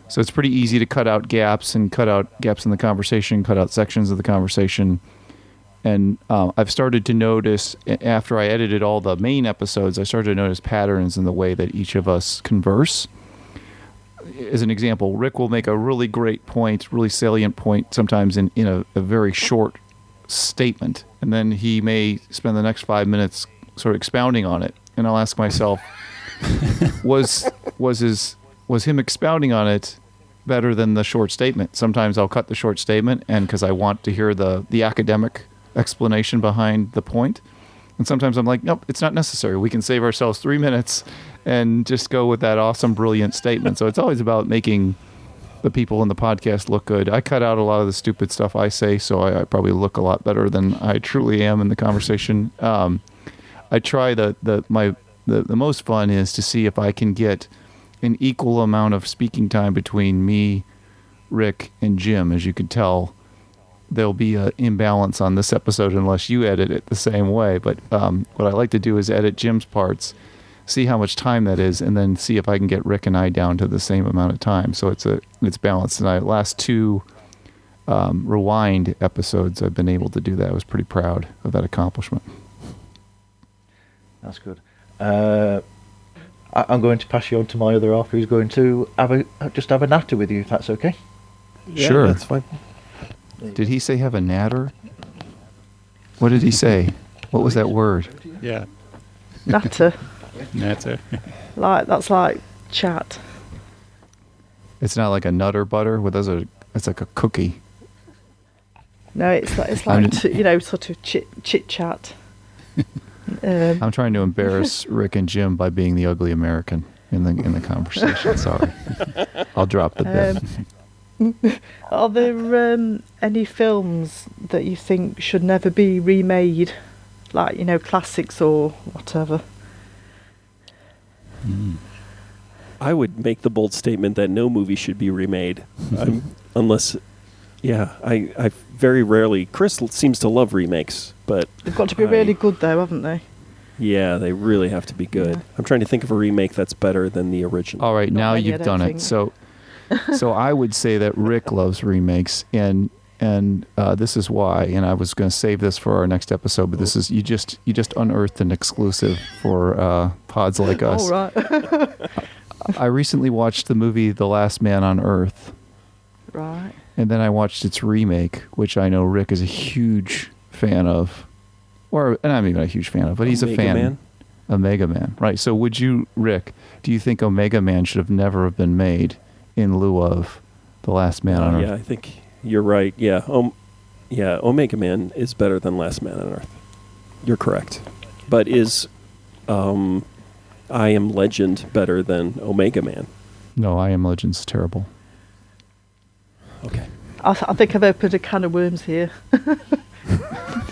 So it's pretty easy to cut out gaps and cut out gaps in the conversation, cut out sections of the conversation. And I've started to notice, after I edited all the main episodes, I started to notice patterns in the way that each of us converse. As an example, Rick will make a really great point, really salient point, sometimes in a very short statement. And then he may spend the next 5 minutes sort of expounding on it. And I'll ask myself, was him expounding on it better than the short statement? Sometimes I'll cut the short statement, and because I want to hear the academic explanation behind the point. And sometimes I'm like, nope, it's not necessary. We can save ourselves 3 minutes and just go with that awesome, brilliant statement. So it's always about making the people in the podcast look good. I cut out a lot of the stupid stuff I say, so I probably look a lot better than I truly am in the conversation. I try the most fun is to see if I can get an equal amount of speaking time between me, Rick, and Jim. As you can tell, there'll be an imbalance on this episode unless you edit it the same way. But what I like to do is edit Jim's parts, see how much time that is, and then see if I can get Rick and I down to the same amount of time. So it's balanced. And last two Rewind episodes, I've been able to do that. I was pretty proud of that accomplishment. That's good. I'm going to pass you on to my other half, who's going to have a natter with you, if that's okay. Yeah, sure, that's fine. Did he say have a natter? What did he say? What was that word? Yeah. Natter. Natter. That's like chat. It's not like a nutter butter. It's like a cookie. No, it's like sort of chit chat. I'm trying to embarrass Rick and Jim by being the ugly American in the conversation. Sorry, I'll drop the bit. Are there any films that you think should never be remade, like classics or whatever? I would make the bold statement that no movie should be remade, unless, I very rarely. Chris seems to love remakes, but They've got to be really good, though, haven't they? Yeah, they really have to be good. Yeah. I'm trying to think of a remake that's better than the original. All right, Not now many, I you've don't done think. it. So I would say that Rick loves remakes, and this is why. And I was going to save this for our next episode, but this is you just unearthed an exclusive for pods like us. All right. I recently watched the movie The Last Man on Earth, Right. and then I watched its remake, which I know Rick is a huge fan of, or not even a huge fan of, but he's a Omega fan. Man? Omega Man, right? So would you, Rick? Do you think Omega Man should have never have been made in lieu of The Last Man on Earth? Yeah, I think you're right. Yeah, Omega Man is better than Last Man on Earth. You're correct. But is I Am Legend better than Omega Man? No, I Am Legend's terrible. Okay. I think I've opened a can of worms here.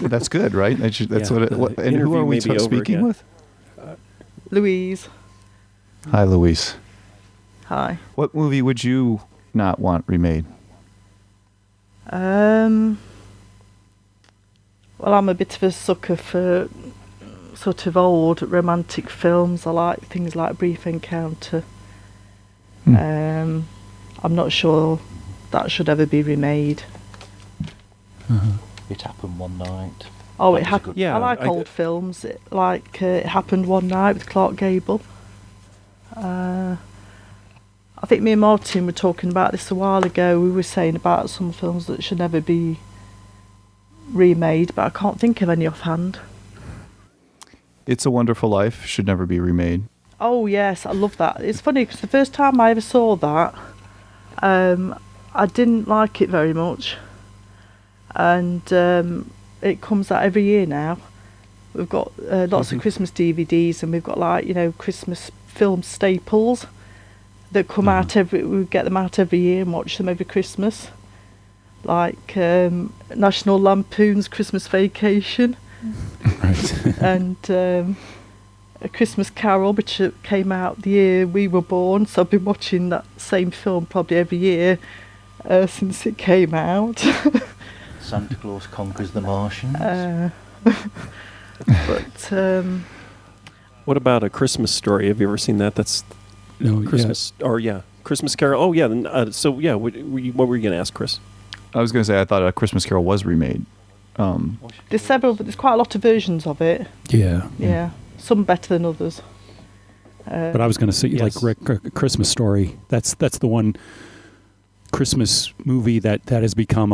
That's good, right? That's Yeah, what. the And who interview are we may be over speaking again. with? Louise. Hi, Luis. Hi. What movie would you not want remade? Well, I'm a bit of a sucker for sort of old romantic films. I like things like Brief Encounter. I'm not sure that should ever be remade. It happened one night. Oh, That it was a happened. good- Yeah, I like I- old films. It happened one night with Clark Gable. I think me and Martin were talking about this a while ago. We were saying about some films that should never be remade, but I can't think of any offhand. It's a Wonderful Life should never be remade. Oh yes, I love that. It's funny because the first time I ever saw that, I didn't like it very much, and it comes out every year now. We've got lots of Christmas DVDs, and we've got Christmas film staples that come out we get them out every year and watch them every Christmas, like National Lampoon's Christmas Vacation. Right. And A Christmas Carol, which came out the year we were born. So I've been watching that same film probably every year since it came out. Santa Claus Conquers the Martians. But What about A Christmas Story? Have you ever seen that? That's No, Christmas, Christmas Carol. Oh, yeah. Then, what were you going to ask, Chris? I was going to say I thought A Christmas Carol was remade. there's quite a lot of versions of it. Yeah. Yeah, some better than others. But I was going to say, Yes. like Rick, A Christmas Story. That's the one Christmas movie that has become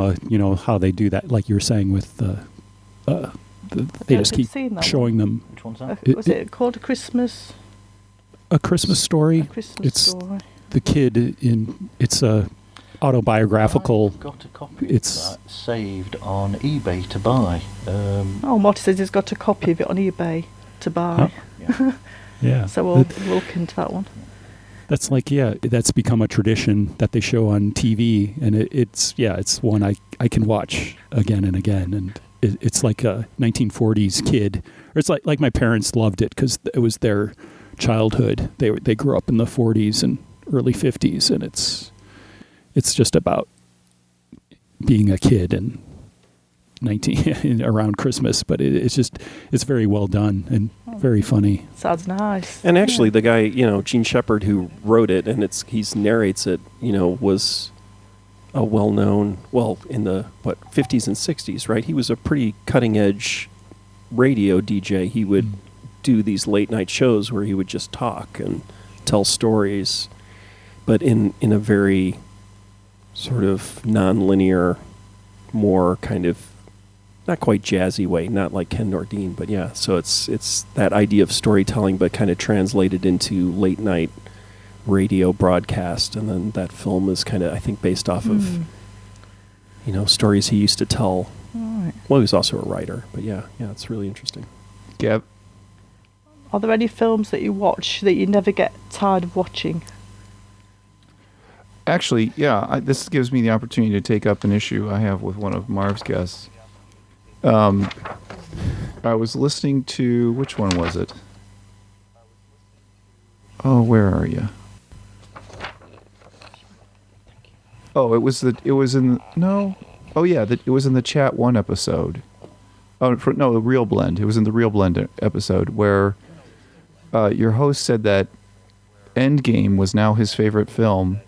how they do that, like you were saying with they don't just think keep I've seen that showing them Which one's that? Was it called A Christmas? A Christmas Story. A Christmas It's Story. the kid it's a autobiographical. I've got a copy It's- of that saved on eBay to buy. Oh, Marty says he's got a copy of it on eBay to buy. Yeah. Yeah. So we'll look into that one. That's that's become a tradition that they show on TV, and it's one I can watch again and again, and it's like a 1940s kid, or it's like my parents loved it because it was their childhood. They grew up in the 40s and early 50s, and it's just about being a kid and 19 around Christmas, but it's very well done and very funny. Sounds nice. And actually, the guy, Gene Shepard, who wrote it, and he narrates it, was a well-known, in the 50s and 60s, right? He was a pretty cutting-edge radio DJ. He would do these late-night shows where he would just talk and tell stories, but in a very sort of non-linear more kind of not quite jazzy way, not like Ken Nordine, but yeah. So it's that idea of storytelling, but kind of translated into late night radio broadcast, and then that film is kind of, I think, based off of stories he used to tell. Right. Well, he was also a writer, but yeah, it's really interesting. Gab? Are there any films that you watch that you never get tired of watching? Actually, yeah, this gives me the opportunity to take up an issue I have with one of Marv's guests. I was listening to, which one was it? Oh, where are you? Oh, it was in the Chat 1 episode. The Real Blend. It was in the Real Blend episode where your host said that Endgame was now his favorite film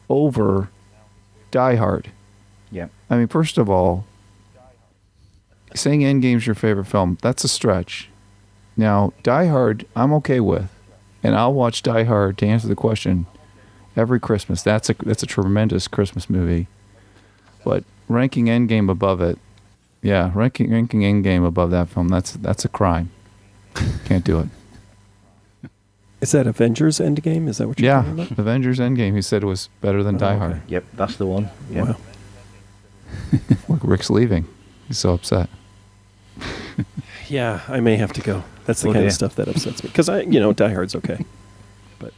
over Die Hard. Yeah. I mean, first of all, saying Endgame's your favorite film, that's a stretch. Now, Die Hard, I'm okay with. And I'll watch Die Hard, to answer the question, every Christmas. That's a tremendous Christmas movie. But ranking Endgame above it, ranking Endgame above that film, that's a crime. Can't do it. Is that Avengers Endgame? Is that what you're talking about? Avengers Endgame. He said it was better than Die Hard. Yep, that's the one. Yeah. Wow. Look, Rick's leaving. He's so upset. Yeah, I may have to go. That's the kind of stuff that upsets me. Because Die Hard's okay. But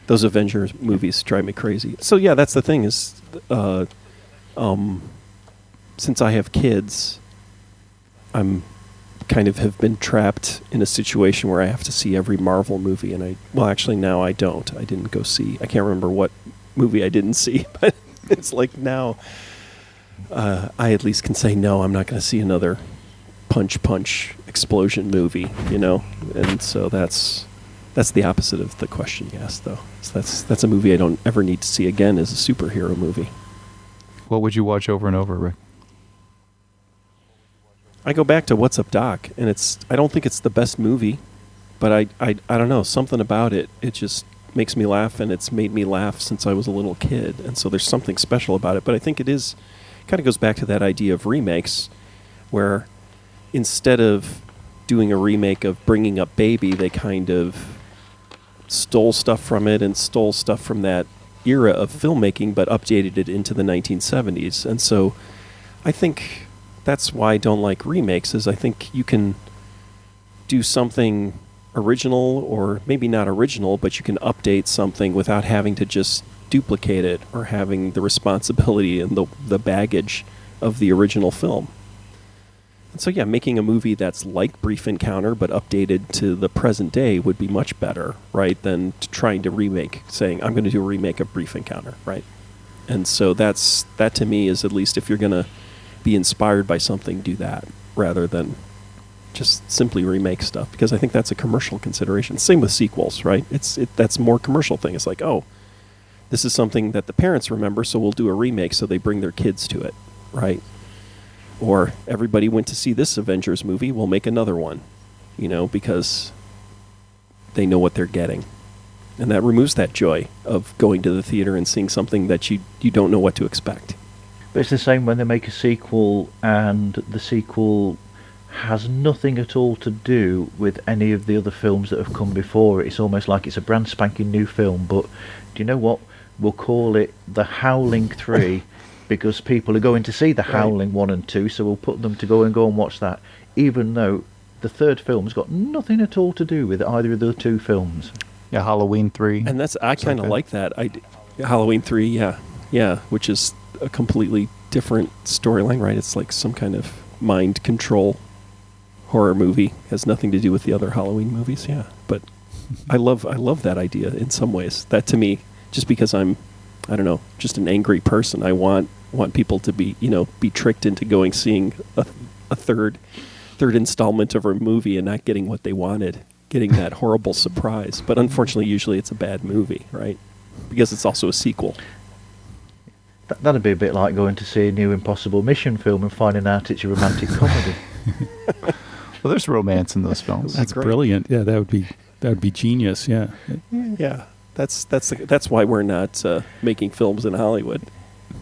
those Avengers movies drive me crazy. So yeah, that's the thing is, since I have kids, I'm kind of have been trapped in a situation where I have to see every Marvel movie, and actually now I don't. I didn't go see. I can't remember what movie I didn't see, but it's like now I at least can say no. I'm not going to see another punch explosion movie, and so that's the opposite of the question you asked, though. So that's a movie I don't ever need to see again as a superhero movie. What would you watch over and over, Rick? I go back to What's Up, Doc, and I don't think it's the best movie, but I don't know, something about it just makes me laugh, and it's made me laugh since I was a little kid, and so there's something special about it. But I think it kind of goes back to that idea of remakes, where instead of doing a remake of Bringing Up Baby, they kind of stole stuff from it and stole stuff from that era of filmmaking, but updated it into the 1970s. And so I think that's why I don't like remakes, is I think you can do something original, or maybe not original, but you can update something without having to just duplicate it or having the responsibility and the baggage of the original film. And so yeah, making a movie that's like Brief Encounter but updated to the present day would be much better, right, than trying to remake, saying I'm going to do a remake of Brief Encounter, right? And so that to me is, at least if you're going to be inspired by something, do that rather than just simply remake stuff, because I think that's a commercial consideration. Same with sequels, right? That's more commercial thing. It's like, oh, this is something that the parents remember, so we'll do a remake so they bring their kids to it, right? Or everybody went to see this Avengers movie, we'll make another one, because they know what they're getting. And that removes that joy of going to the theater and seeing something that you don't know what to expect. But it's the same when they make a sequel and the sequel has nothing at all to do with any of the other films that have come before it. It's almost like it's a brand spanking new film, but do you know what? We'll call it The Howling 3 because people are going to see The Howling 1 and 2, so we'll put them to go and watch that, even though the third film's got nothing at all to do with either of the two films. Yeah, Halloween 3. And I kind of like that. Halloween 3, yeah, which is a completely different storyline, right? It's like some kind of mind control horror movie. Has nothing to do with the other Halloween movies, yeah. But I love that idea in some ways. That to me, just because I'm, I don't know, just an angry person, I want people to be tricked into seeing a third installment of a movie and not getting what they wanted, getting that horrible surprise. But unfortunately, usually it's a bad movie, right? Because it's also a sequel. That'd be a bit like going to see a new Impossible Mission film and finding out it's a romantic comedy. Well, there's romance in those films. That's brilliant. Yeah, that would be genius. Yeah. Yeah. That's why we're not making films in Hollywood.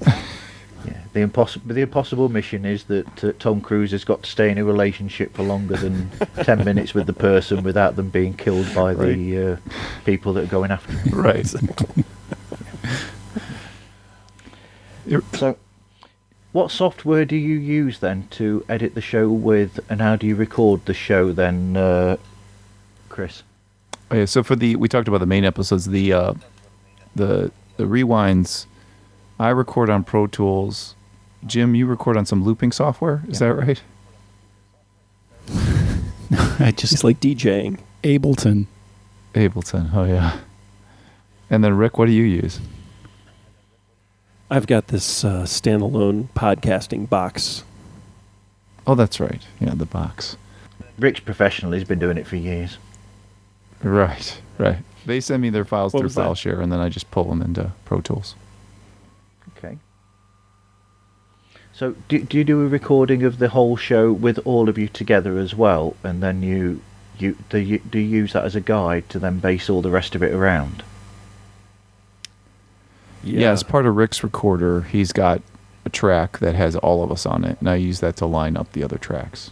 Yeah, The impossible mission is that Tom Cruise has got to stay in a relationship for longer than 10 minutes with the person without them being killed by the people that are going after him. Right. So, what software do you use then to edit the show with, and how do you record the show then, Chris? Okay, so we talked about the main episodes. The rewinds, I record on Pro Tools. Jim, you record on some looping software. Is that right? I just It's like DJing. Ableton. Ableton. Oh yeah. And then Rick, what do you use? I've got this standalone podcasting box. Oh, that's right. Yeah, the box. Rick's professional. He's been doing it for years. Right. They send me their files What through was that? FileShare, and then I just pull them into Pro Tools. Okay. So, do you do a recording of the whole show with all of you together as well, and then do you use that as a guide to then base all the rest of it around? Yeah, as part of Rick's recorder, he's got a track that has all of us on it, and I use that to line up the other tracks.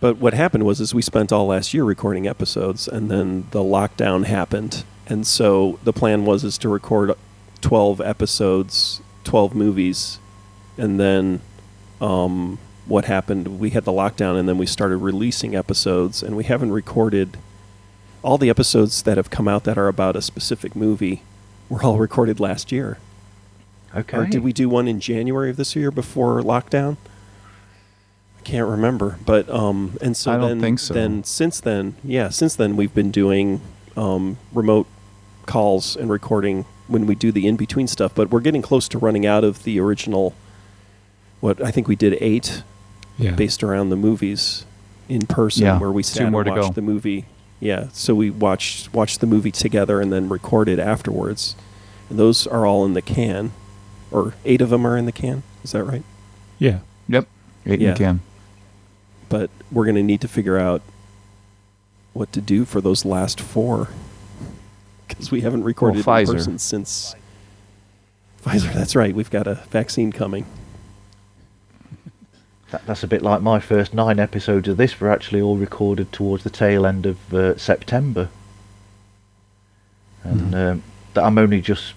But what happened was we spent all last year recording episodes, and then the lockdown happened. And so the plan was to record 12 episodes, 12 movies. And then what happened, we had the lockdown, and then we started releasing episodes. And we haven't recorded all the episodes that have come out that are about a specific movie were all recorded last year. Okay. Or did we do one in January of this year before lockdown? I can't remember, but and so I don't then, think so. Then since then we've been doing remote calls and recording when we do the in between stuff. But we're getting close to running out of the original. What I think we did 8, based around the movies in person, where we sat and more to watched go. the movie. Yeah, so we watched the movie together and then recorded afterwards. And those are all in the can, or 8 of them are in the can. Is that right? Yeah. Yep. 8 Yeah. you can. But we're going to need to figure out what to do for those last 4, because we haven't recorded in Pfizer. person since Pfizer. That's right. We've got a vaccine coming. That's a bit like my first 9 episodes of this were actually all recorded towards the tail end of September. And that I'm only just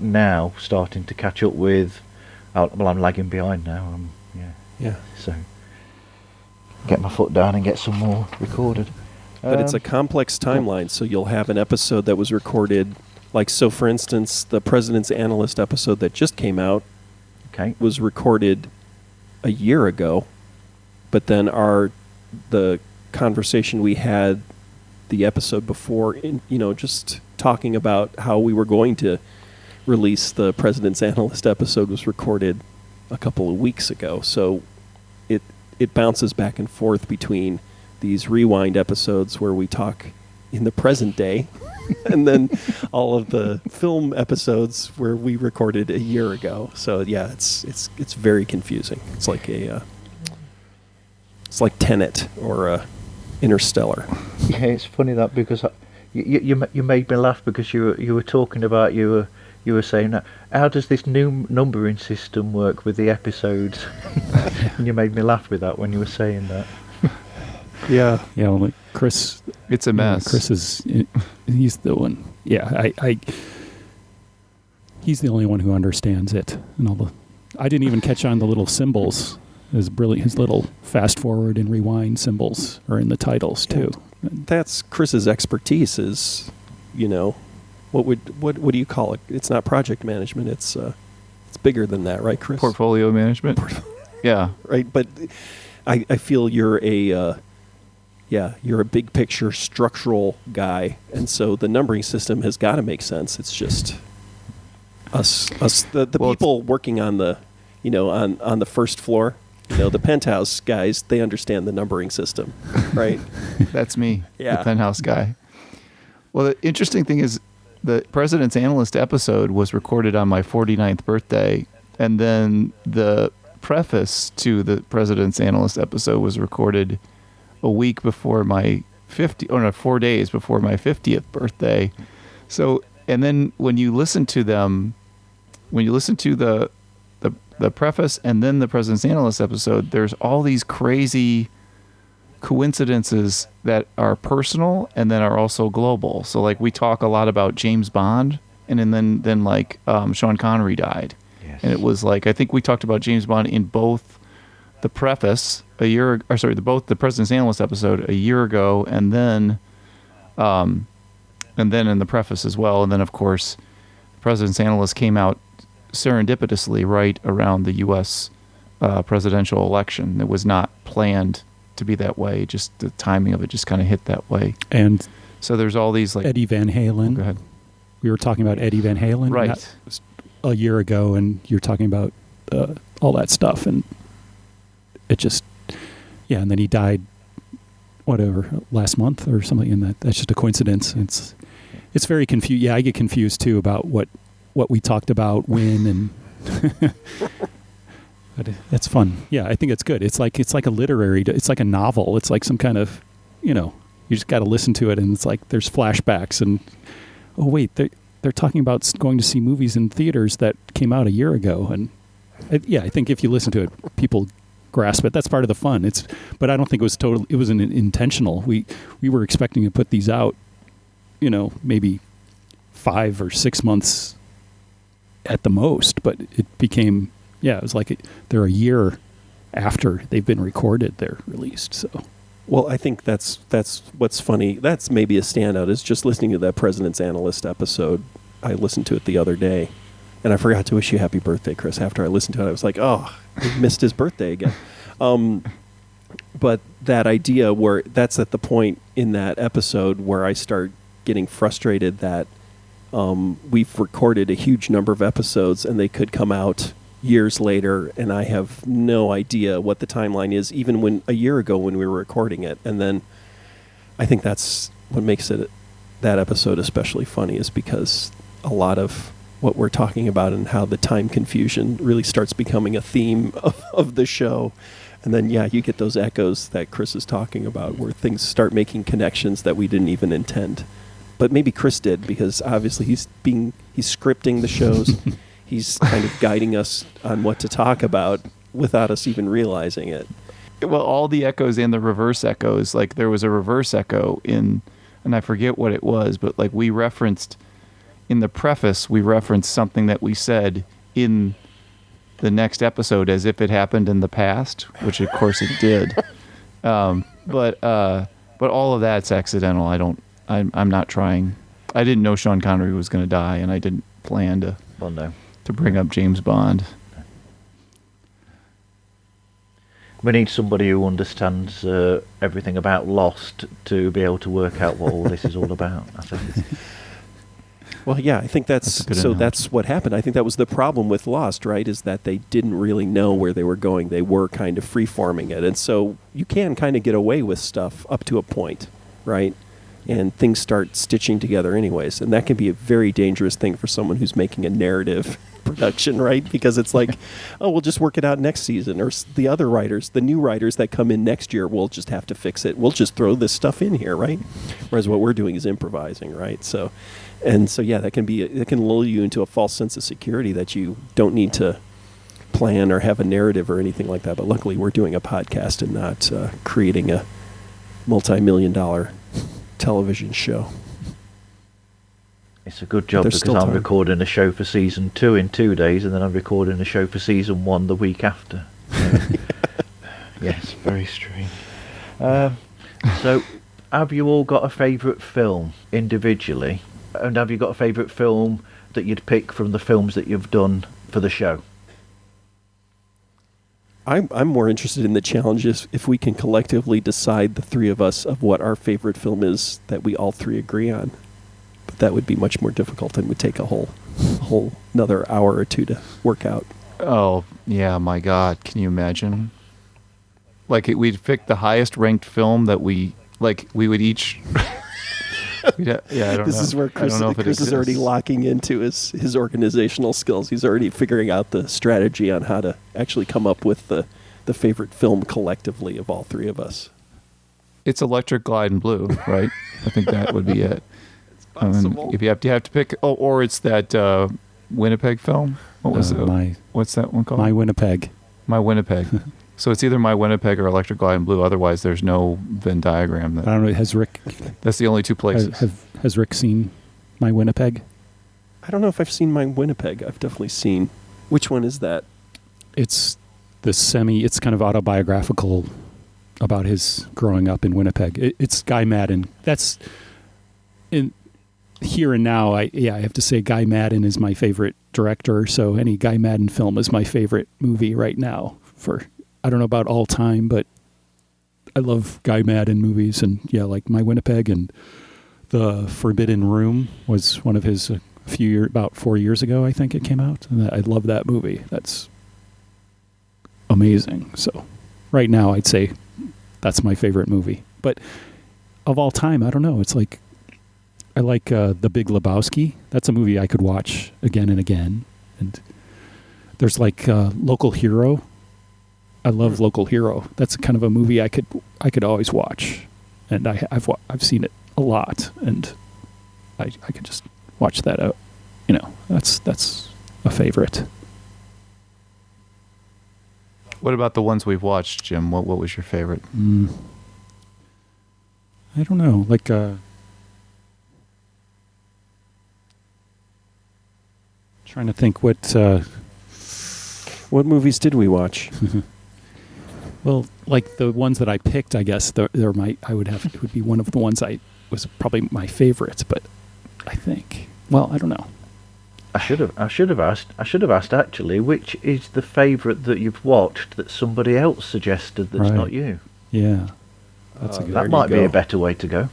now starting to catch up with. Well, I'm lagging behind now. Yeah. So get my foot down and get some more recorded. But it's a complex timeline, so you'll have an episode that was recorded, so for instance, the President's Analyst episode that just came out was recorded a year ago, but then the conversation we had the episode before, just talking about how we were going to release the President's Analyst episode was recorded a couple of weeks ago. So it bounces back and forth between these rewind episodes where we talk in the present day and then all of the film episodes where we recorded a year ago. So yeah, it's very confusing. It's like it's like Tenet or Interstellar. Yeah, it's funny that because you made me laugh because you were talking about you were saying that how does this new numbering system work with the episodes? And you made me laugh with that when you were saying that. Yeah. Yeah, well, Chris. It's a mess. Chris he's the one. Yeah, he's the only one who understands it. And I didn't even catch on the little symbols. His little fast forward and rewind symbols are in the titles too. That's Chris's expertise. Is what do you call it? It's not project management. It's bigger than that, right, Chris? Portfolio management. Yeah. Right, but I feel you're a big picture structural guy, and so the numbering system has got to make sense. It's just us the people working on the on the first floor. The penthouse guys, they understand the numbering system, right? That's me, Yeah. the penthouse guy. Well, the interesting thing is the President's Analyst episode was recorded on my 49th birthday, and then the preface to the President's Analyst episode was recorded a week before my 4 days before my 50th birthday. So, and then when you listen to them, when you listen to the the preface and then the President's Analyst episode, there's all these crazy coincidences that are personal and then are also global. So like we talk a lot about James Bond, and then like Sean Connery died. Yes. And it was like, I think we talked about James Bond in both the preface both the President's Analyst episode a year ago, and then in the preface as well. And then of course, President's Analyst came out serendipitously right around the U.S. Presidential election. It was not planned to be that way. Just the timing of it just kind of hit that way. And so there's all these like Eddie Van Halen. Go ahead. We were talking about Eddie Van Halen, Right. That was a year ago, and you're talking about all that stuff, and it just, yeah. And then he died, whatever, last month or something. And that's just a coincidence. It's very confused. Yeah, I get confused too about what we talked about when, and but it's fun. Yeah, I think it's good. It's like it's like a novel. It's like some kind of, you just got to listen to it, and it's like there's flashbacks, and oh wait, they're talking about going to see movies in theaters that came out a year ago, and I think if you listen to it, people grasp it. That's part of the fun. But I don't think it was an intentional. We were expecting to put these out, maybe 5 or 6 months at the most, but it became, it was like they're a year after they've been recorded, they're released. So, well, I think that's what's funny. That's maybe a standout, is just listening to that President's Analyst episode. I listened to it the other day, and I forgot to wish you happy birthday, Chris. After I listened to it, I was like, oh, I missed his birthday again. But that idea where that's at the point in that episode where I start getting frustrated that we've recorded a huge number of episodes and they could come out years later, and I have no idea what the timeline is, even when a year ago when we were recording it. And then I think that's what makes that episode especially funny, is because a lot of what we're talking about and how the time confusion really starts becoming a theme of the show. And then, you get those echoes that Chris is talking about, where things start making connections that we didn't even intend. But maybe Chris did, because obviously he's scripting the shows. He's kind of guiding us on what to talk about without us even realizing it. Well, all the echoes and the reverse echoes, like there was a reverse echo and I forget what it was, but like we referenced in the preface, we referenced something that we said in the next episode as if it happened in the past, which of course it did. But all of that's accidental. I'm not trying. I didn't know Sean Connery was going to die, and I didn't plan to bring up James Bond. We need somebody who understands everything about Lost to be able to work out what all this is all about, I think. Well, yeah, I think that's what happened. I think that was the problem with Lost, right, is that they didn't really know where they were going. They were kind of free-forming it. And so you can kind of get away with stuff up to a point, right? And things start stitching together anyways. And that can be a very dangerous thing for someone who's making a narrative production, right? Because it's like, oh, we'll just work it out next season. Or the other writers, the new writers that come in next year, we'll just have to fix it. We'll just throw this stuff in here, right? Whereas what we're doing is improvising, right? So that can lull you into a false sense of security that you don't need to plan or have a narrative or anything like that. But luckily, we're doing a podcast and not creating a multi-million-dollar television show. It's a good job because I'm recording a show for season 2 in 2 days, and then I'm recording a show for season 1 the week after. Yes, very strange. So, have you all got a favourite film individually? And have you got a favourite film that you'd pick from the films that you've done for the show? I'm more interested in the challenges if we can collectively decide, the three of us, of what our favorite film is that we all three agree on. But that would be much more difficult and would take a whole another hour or two to work out. Oh, yeah, my God. Can you imagine? Like, we'd pick the highest ranked film that we would each... I don't know. This is where Chris is already locking into his organizational skills. He's already figuring out the strategy on how to actually come up with the favorite film collectively of all three of us. It's Electric Glide and Blue, right? I think that would be it. It's possible. If you have to pick, or it's that Winnipeg film? What was it? What's that one called? My Winnipeg. My Winnipeg. So it's either My Winnipeg or Electric Light and Blue. Otherwise, there's no Venn diagram. I don't know. Has Rick? That's the only two places. Has Rick seen My Winnipeg? I don't know if I've seen My Winnipeg. I've definitely seen. Which one is that? It's it's kind of autobiographical about his growing up in Winnipeg. It's Guy Madden. That's in here and now. I have to say Guy Madden is my favorite director. So any Guy Madden film is my favorite movie right now. I don't know about all time, but I love Guy Madden movies, and like My Winnipeg and The Forbidden Room was one of his about 4 years ago, I think it came out, and I love that movie. That's amazing. So right now, I'd say that's my favorite movie. But of all time, I don't know. It's like I like The Big Lebowski. That's a movie I could watch again and again. And there's like Local Hero. I love Local Hero. That's kind of a movie I could always watch, and I've seen it a lot, and I could just watch that out. That's a favorite. What about the ones we've watched, Jim? What was your favorite? I don't know. Like trying to think what movies did we watch? Well, like the ones that I picked, I guess it would be one of the ones was probably my favorite, but I think, well, I don't know. I should have asked actually, which is the favourite that you've watched that somebody else suggested that's not you? Yeah. That might be a better way to go.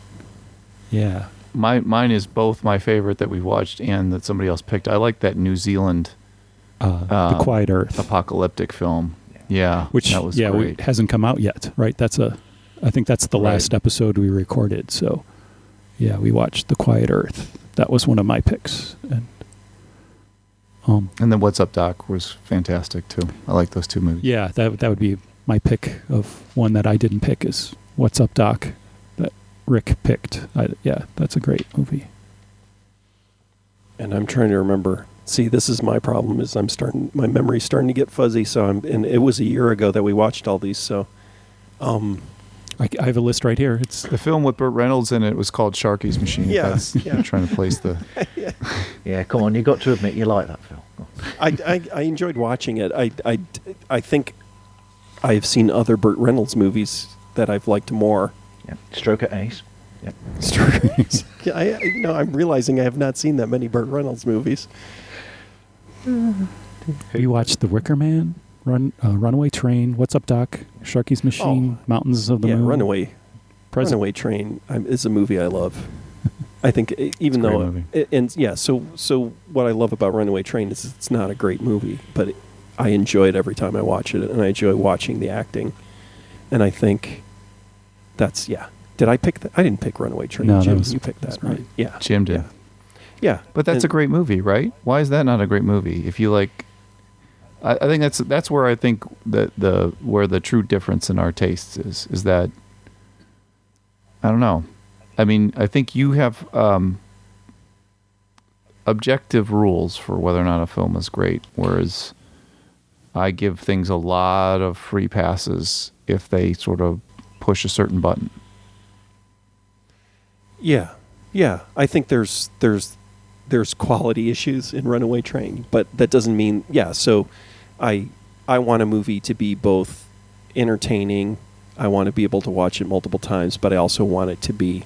Yeah. Mine is both my favorite that we watched and that somebody else picked. I like that New Zealand The Quiet Earth apocalyptic film. Yeah, which that was great. Hasn't come out yet, right? I think that's the last episode we recorded. So, yeah, we watched The Quiet Earth. That was one of my picks, and then What's Up, Doc was fantastic too. I like those two movies. Yeah, that would be my pick of one that I didn't pick is What's Up, Doc, that Rick picked. That's a great movie. And I'm trying to remember. See, this is my problem. Is my memory's starting to get fuzzy. So and it was a year ago that we watched all these. So, I have a list right here. It's the film with Burt Reynolds in it was called Sharky's Machine. Yeah, I'm trying to place the. Yeah, come on, you got to admit you like that film. I enjoyed watching it. I think I've seen other Burt Reynolds movies that I've liked more. Yeah, Stroke at Ace. Yep. Stroke at Ace. Yeah, I'm realizing I have not seen that many Burt Reynolds movies. We watched The Wicker Man, Runaway Train, What's Up, Doc, Sharky's Machine, Mountains of the Moon. Runaway Train is a movie I love. I think even though so what I love about Runaway Train is it's not a great movie, but I enjoy it every time I watch it, and I enjoy watching the acting. And I think that's Did I pick that? I didn't pick Runaway Train. No, Jim, you picked that, right? Yeah, Jim did. Yeah, but that's a great movie, right? Why is that not a great movie? If you like, I think that's where I think that where the true difference in our tastes is that I don't know. I mean, I think you have objective rules for whether or not a film is great, whereas I give things a lot of free passes if they sort of push a certain button. Yeah. I think there's quality issues in Runaway Train, but that doesn't mean So, I want a movie to be both entertaining. I want to be able to watch it multiple times, but I also want it to be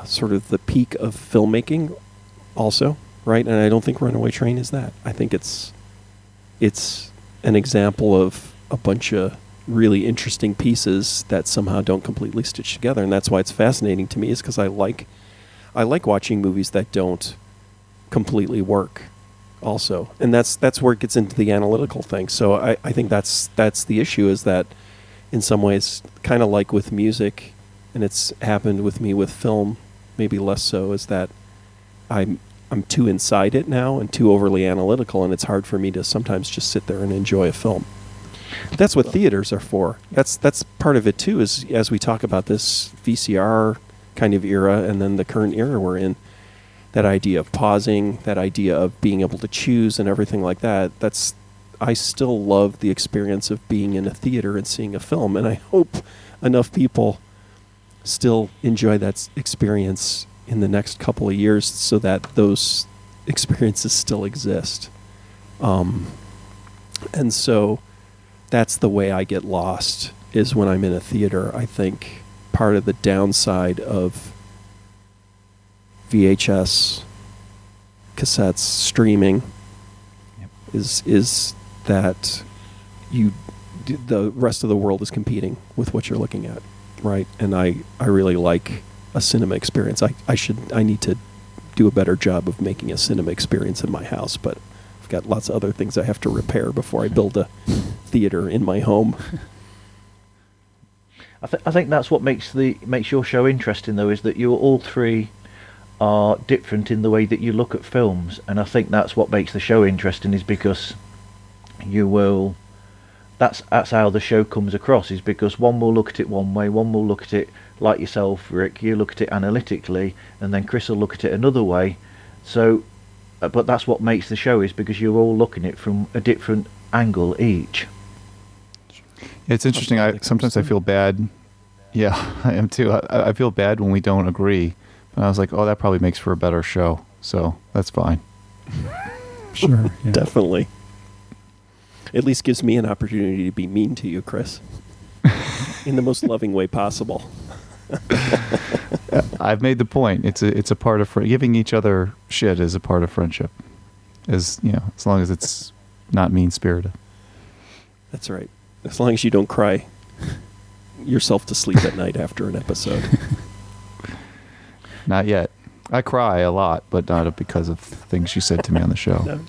sort of the peak of filmmaking, also, right? And I don't think Runaway Train is that. I think it's an example of a bunch of really interesting pieces that somehow don't completely stitch together, and that's why it's fascinating to me. Is because I like watching movies that don't completely work, also, and that's where it gets into the analytical thing. So I think that's the issue, is that in some ways, kind of like with music, and it's happened with me with film, maybe less so, is that I'm too inside it now and too overly analytical, and it's hard for me to sometimes just sit there and enjoy a film. That's what theaters are for. That's part of it too, is as we talk about this VCR kind of era and then the current era we're in, that idea of pausing, that idea of being able to choose and everything like that, I still love the experience of being in a theater and seeing a film, and I hope enough people still enjoy that experience in the next couple of years so that those experiences still exist. And so that's the way I get lost, is when I'm in a theater. I think part of the downside of VHS, cassettes, streaming is that the rest of the world is competing with what you're looking at, right? And I really like a cinema experience. I need to do a better job of making a cinema experience in my house, but I've got lots of other things I have to repair before I build a theater in my home. I think that's what makes your show interesting, though, is that you all three are different in the way that you look at films, and I think that's what makes the show interesting, is because that's how the show comes across, is because one will look at it one way, one will look at it like yourself, Rick, you look at it analytically, and then Chris will look at it another way. So but that's what makes the show, is because you're all looking at it from a different angle each. It's interesting. Sometimes I feel bad. Yeah, I am too. I feel bad when we don't agree. And I was like, oh, that probably makes for a better show. So that's fine. Sure. Yeah. Definitely. At least gives me an opportunity to be mean to you, Chris. In the most loving way possible. I've made the point. It's a part of giving each other shit is a part of friendship. As long as it's not mean-spirited. That's right. As long as you don't cry yourself to sleep at night after an episode. Not yet. I cry a lot, but not because of things you said to me on the show. No.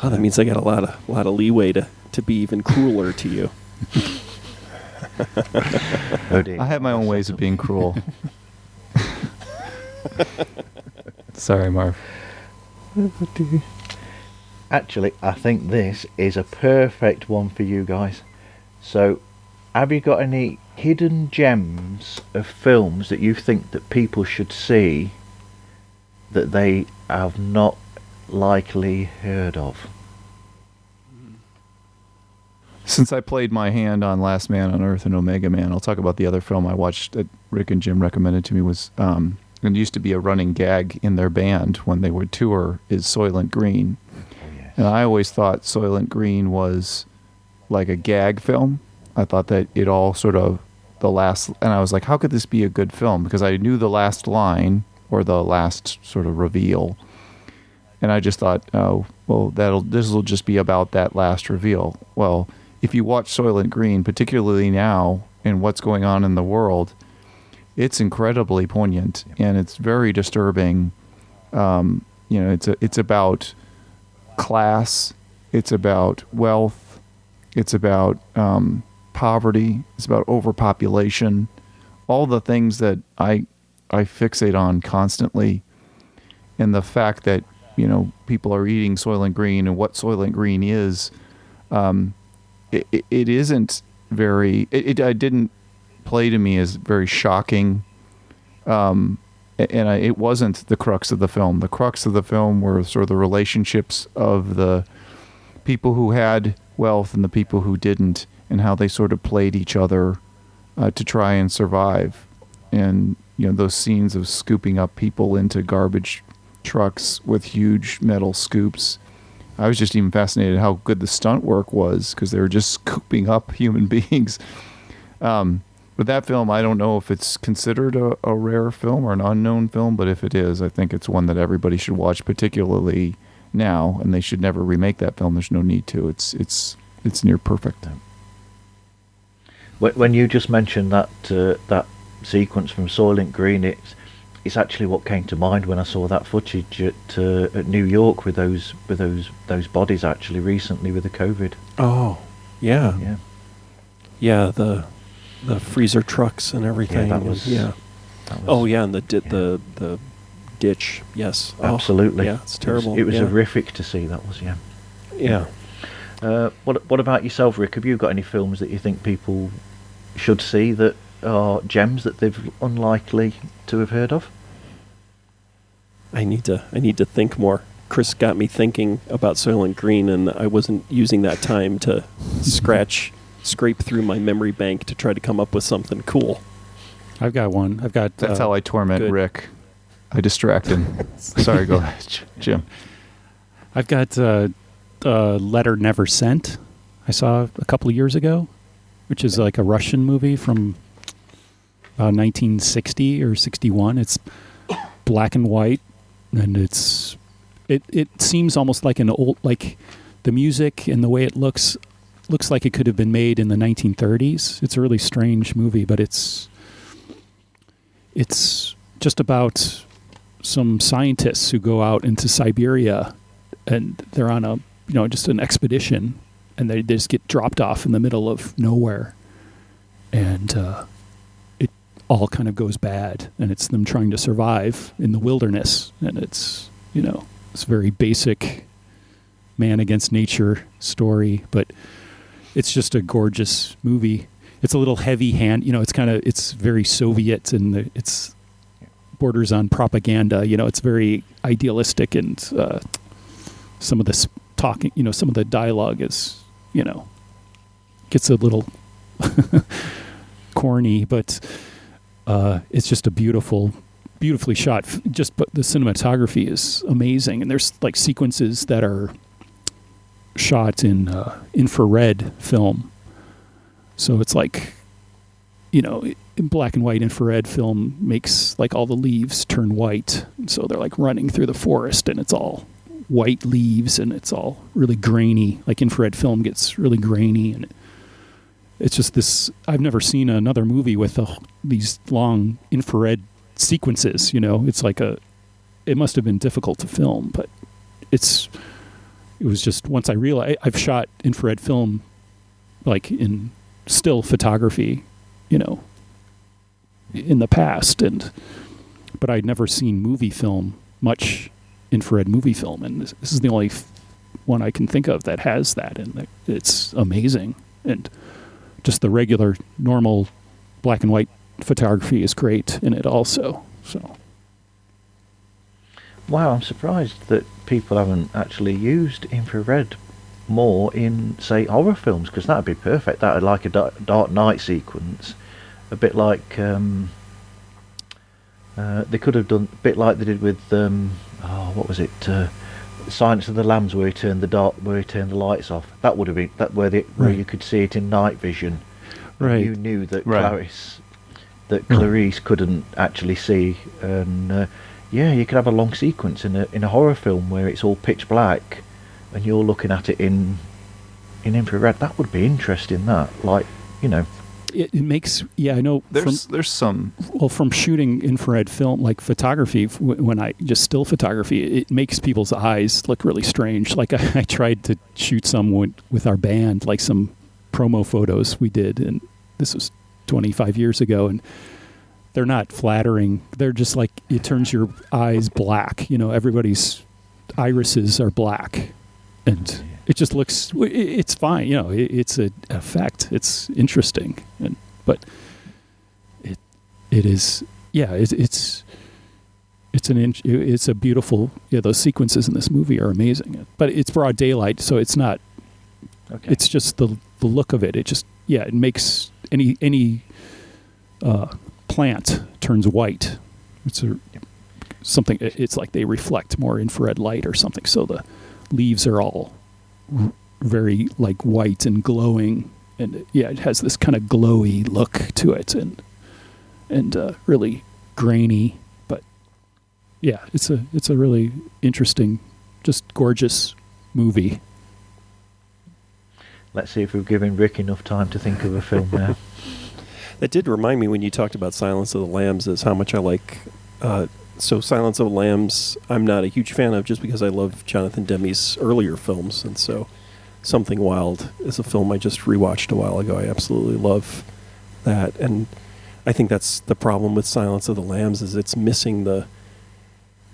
Oh, that means I got a lot of leeway to be even crueler to you. Oh dear. I have my own ways of being cruel. Sorry, Marv. Actually, I think this is a perfect one for you guys. So, have you got any hidden gems of films that you think that people should see that they have not likely heard of? Since I played my hand on Last Man on Earth and Omega Man, I'll talk about the other film I watched that Rick and Jim recommended to me. Was it used to be a running gag in their band when they would tour, is Soylent Green. Oh, yes. And I always thought Soylent Green was like a gag film. I thought that it all sort of and I was like, how could this be a good film? Because I knew the last line or the last sort of reveal. And I just thought, oh, well, this will just be about that last reveal. Well, if you watch Soylent Green, particularly now and what's going on in the world, it's incredibly poignant and it's very disturbing. It's about class, it's about wealth, it's about poverty, it's about overpopulation, all the things that I fixate on constantly, and the fact that people are eating Soylent Green and what Soylent Green is. It isn't very. It didn't play to me as very shocking, and it wasn't the crux of the film. The crux of the film were sort of the relationships of the people who had wealth and the people who didn't, and how they sort of played each other to try and survive. And those scenes of scooping up people into garbage trucks with huge metal scoops. I was just even fascinated how good the stunt work was, because they were just scooping up human beings. But that film, I don't know if it's considered a rare film or an unknown film, but if it is, I think it's one that everybody should watch, particularly now, and they should never remake that film. There's no need to. It's near perfect. When you just mentioned that sequence from Soylent Green, it's actually what came to mind when I saw that footage at New York with those bodies actually recently with the COVID. Oh, yeah. The freezer trucks and everything. Yeah, that was. Oh yeah, and the ditch. Yes, absolutely. Yeah, it's terrible. It was horrific to see. That was. Yeah. What about yourself, Rick? Have you got any films that you think people should see that are gems that they've unlikely to have heard of? I need to think more. Chris got me thinking about Soylent Green, and I wasn't using that time to scrape through my memory bank to try to come up with something cool. I've got one. That's how I torment good. Rick. I distract him. Sorry, go ahead, Jim. I've got Letter Never Sent. I saw a couple of years ago, which is like a Russian movie from 1960 or 61. It's black and white, and it seems almost like an old, like the music and the way it looks like it could have been made in the 1930s. It's a really strange movie, but it's just about some scientists who go out into Siberia, and they're on just an expedition, and they just get dropped off in the middle of nowhere, and it all kind of goes bad, and it's them trying to survive in the wilderness, and it's it's a very basic man against nature story, but it's just a gorgeous movie. It's a little heavy-hand, it's very Soviet, and it's borders on propaganda. It's very idealistic, and some of this talking, some of the dialogue is, gets a little corny, but it's just a beautifully shot. But the cinematography is amazing, and there's like sequences that are shot in infrared film. So it's like, in black and white infrared film makes like all the leaves turn white. And so they're like running through the forest, and it's all white leaves, and it's all really grainy. Like infrared film gets really grainy, and it's just this. I've never seen another movie with these long infrared sequences. It's like it must have been difficult to film, but it was just, once I realized, I've shot infrared film like in still photography, in the past, but I'd never seen movie film, much infrared movie film, and this is the only one I can think of that has that, and it's amazing. And just the regular, normal black and white photography is great in it also. So, wow, I'm surprised that people haven't actually used infrared more in, say, horror films, because that would be perfect. That would, like a dark night sequence, a bit like they could have done a bit like they did with what was it, Silence of the Lambs, where he turned the lights off. That would have been where you could see it in night vision. Right. You knew that Right. Clarice couldn't actually see, and you could have a long sequence in a horror film where it's all pitch black, and you're looking at it in infrared. That would be interesting. It makes, I know. There's some. Well, from shooting infrared film, like photography, when I just still photography, it makes people's eyes look really strange. Like I tried to shoot some with our band, like some promo photos we did, and this was 25 years ago, and they're not flattering. They're just like, it turns your eyes black. Everybody's irises are black, and it just looks, it's fine. It's an effect. It's interesting, but it is, it's a beautiful. Those sequences in this movie are amazing. But it's broad daylight, so it's not. Okay. It's just the look of it. It just it makes any plant turns white. It's something. It's like they reflect more infrared light or something. So the leaves are all very like white and glowing, and it has this kind of glowy look to it, and really grainy. But it's a really interesting, just gorgeous movie. Let's see if we've given Rick enough time to think of a film now. That did remind me, when you talked about Silence of the Lambs, is how much I like. So Silence of the Lambs, I'm not a huge fan of, just because I love Jonathan Demme's earlier films, and so Something Wild is a film I just rewatched a while ago. I absolutely love that, and I think that's the problem with Silence of the Lambs, is it's missing the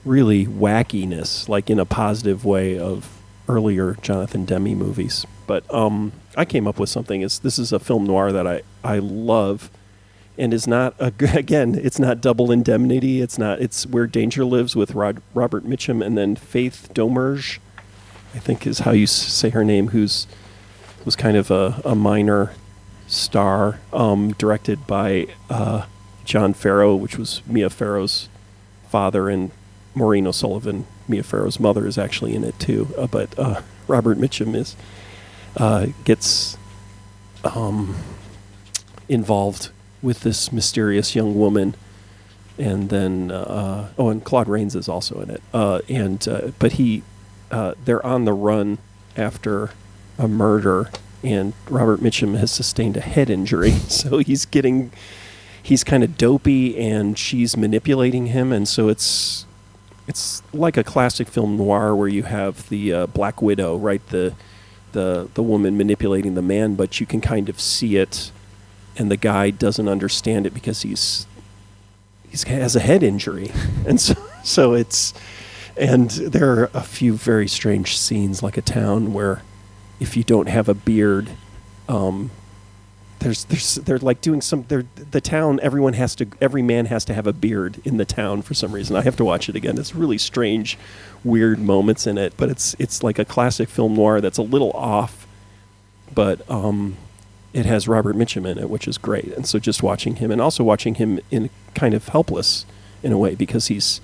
really wackiness, like in a positive way, of earlier Jonathan Demme movies. But I came up with something. This is a film noir that I love. and is not again. It's not Double Indemnity. It's not. It's Where Danger Lives with Robert Mitchum, and then Faith Domergue, I think is how you say her name, was kind of a minor star, directed by John Farrow, which was Mia Farrow's father, and Maureen O'Sullivan, Mia Farrow's mother, is actually in it too. But Robert Mitchum gets involved with this mysterious young woman, and then and Claude Rains is also in it. But they're on the run after a murder, and Robert Mitchum has sustained a head injury, so he's kind of dopey, and she's manipulating him, and so it's like a classic film noir where you have the Black Widow, right? The woman manipulating the man, but you can kind of see it, and the guy doesn't understand it because he has a head injury, and so it's, and there are a few very strange scenes, like a town where if you don't have a beard, they're like doing the town, every man has to have a beard in the town for some reason. I have to watch it again. It's really strange, weird moments in it, but it's like a classic film noir that's a little off, but it has Robert Mitchum in it, which is great. And so just watching him, and also watching him in kind of helpless in a way, because he's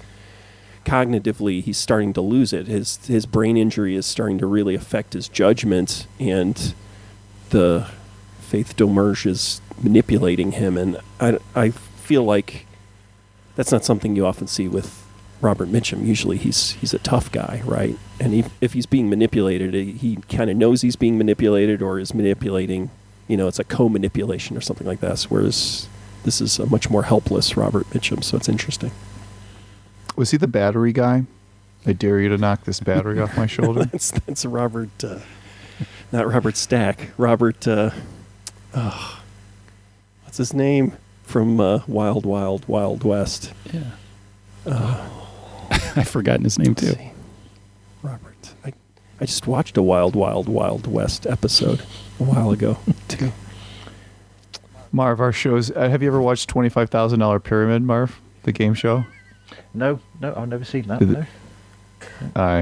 cognitively, he's starting to lose it. His brain injury is starting to really affect his judgment, and the Faith Domergue is manipulating him, and I feel like that's not something you often see with Robert Mitchum. Usually he's a tough guy, right? And if he's being manipulated, he kind of knows he's being manipulated, or is manipulating, it's a co-manipulation or something like that, whereas this is a much more helpless Robert Mitchum, so it's interesting. Was he the battery guy? I dare you to knock this battery off my shoulder. That's Robert, not Robert Stack. Robert, what's his name from Wild Wild Wild West? Yeah. I've forgotten his name too. Robert. I just watched a Wild Wild Wild West episode a while ago too. Marv, our shows. Have you ever watched $25,000 Pyramid, Marv? The game show. No, I've never seen that. No.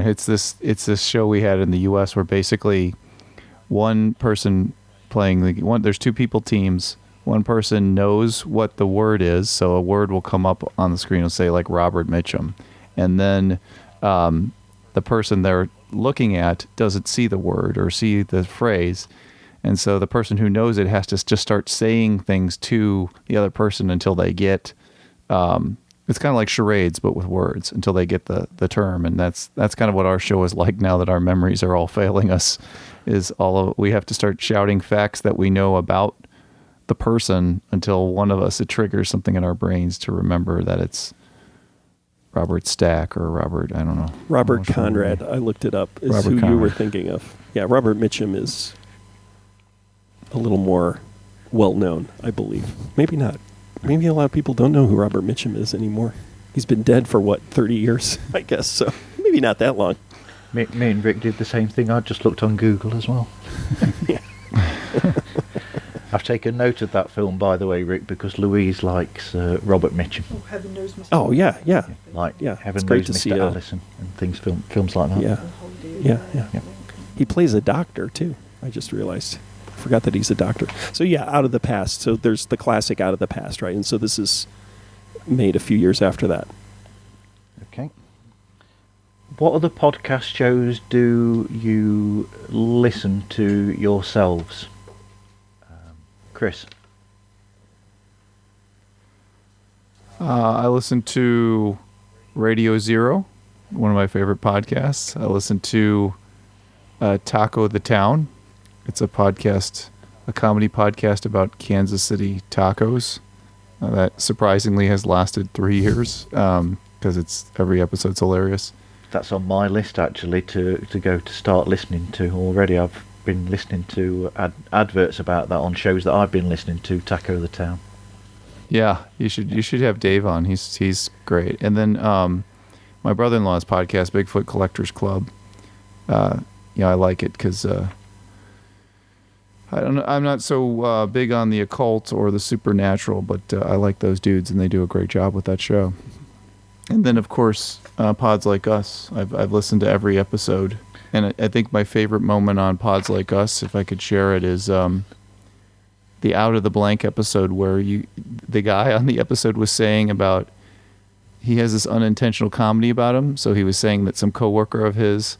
It's this show we had in the U.S. where basically one person playing there's two people teams. One person knows what the word is, so a word will come up on the screen and say like Robert Mitchum, and then the person they're looking at doesn't see the word or see the phrase, and so the person who knows it has to just start saying things to the other person until they get. It's kind of like charades, but with words, until they get the term, and that's kind of what our show is like now that our memories are all failing us. We have to start shouting facts that we know about the person until one of us, it triggers something in our brains to remember that it's Robert Stack or Robert, I don't know. Robert Conrad, I looked it up, is Robert who Conrad. You were thinking of. Yeah, Robert Mitchum is a little more well-known, I believe. Maybe not. Maybe a lot of people don't know who Robert Mitchum is anymore. He's been dead for, 30 years, I guess, so maybe not that long. Me and Rick did the same thing. I just looked on Google as well. Yeah. I've taken note of that film, by the way, Rick, because Louise likes Robert Mitchum. Oh, Heaven Knows Mr. Oh, yeah. Heaven Knows Mr. Allison and films like that. Yeah. He plays a doctor, too, I just realized. I forgot that he's a doctor. So, yeah, Out of the Past. So there's the classic Out of the Past, right? And so this is made a few years after that. Okay. What other podcast shows do you listen to yourselves? Chris? I listen to Radio Zero, one of my favorite podcasts. I listen to Taco the Town. It's a comedy podcast about Kansas City tacos that surprisingly has lasted 3 years because every episode's hilarious. That's on my list actually to go to start listening to already. I've been listening to adverts about that on shows that I've been listening to. Taco the Town. Yeah, you should have Dave on. He's great. And then my brother-in-law's podcast, Bigfoot Collectors Club. I like it because I don't know. I'm not so big on the occult or the supernatural, but I like those dudes, and they do a great job with that show. And then, of course, Pods Like Us. I've listened to every episode, and I think my favorite moment on Pods Like Us, if I could share it, is the Out of the Blank episode where the guy on the episode was saying about he has this unintentional comedy about him. So he was saying that some coworker of his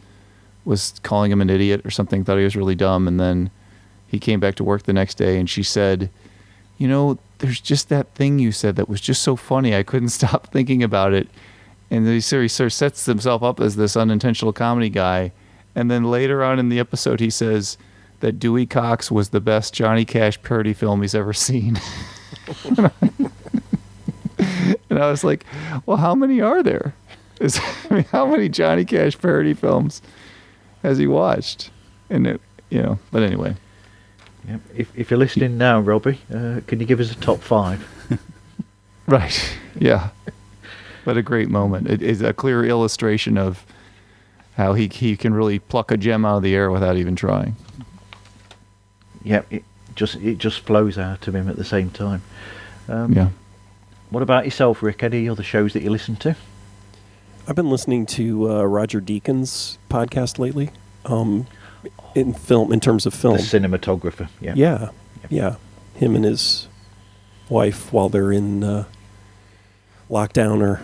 was calling him an idiot or something, thought he was really dumb, and then he came back to work the next day and she said, you know, there's just that thing you said that was just so funny. I couldn't stop thinking about it. And he sort of sets himself up as this unintentional comedy guy. And then later on in the episode, he says that Dewey Cox was the best Johnny Cash parody film he's ever seen. And I was like, well, how many are there? How many Johnny Cash parody films has he watched? And but anyway. Yeah. If you're listening now, Robbie, can you give us a top 5? Right. Yeah. But a great moment. It is a clear illustration of how he can really pluck a gem out of the air without even trying. Yeah, it just flows out of him at the same time. Yeah. What about yourself, Rick? Any other shows that you listen to? I've been listening to Roger Deakins' podcast lately. In terms of film, The cinematographer. Yeah. Him and his wife, while they're in lockdown or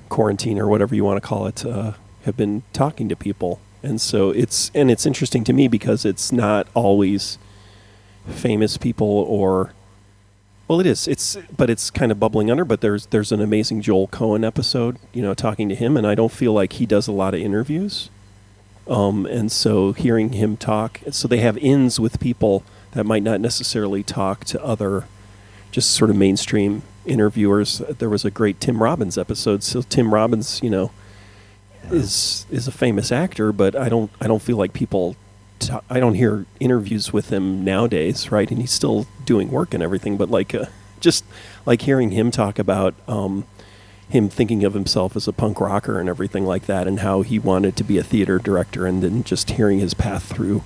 quarantine or whatever you want to call it, have been talking to people, and so it's interesting to me because it's not always famous people or, well, it is. But it's kind of bubbling under. But there's an amazing Joel Cohen episode, talking to him, and I don't feel like he does a lot of interviews. And so hearing him talk, so they have ins with people that might not necessarily talk to other just sort of mainstream interviewers. There was a great Tim Robbins episode. So Tim Robbins, is a famous actor, but I don't feel like people, I don't hear interviews with him nowadays, right? And he's still doing work and everything, but just like hearing him talk about, him thinking of himself as a punk rocker and everything like that, and how he wanted to be a theater director, and then just hearing his path through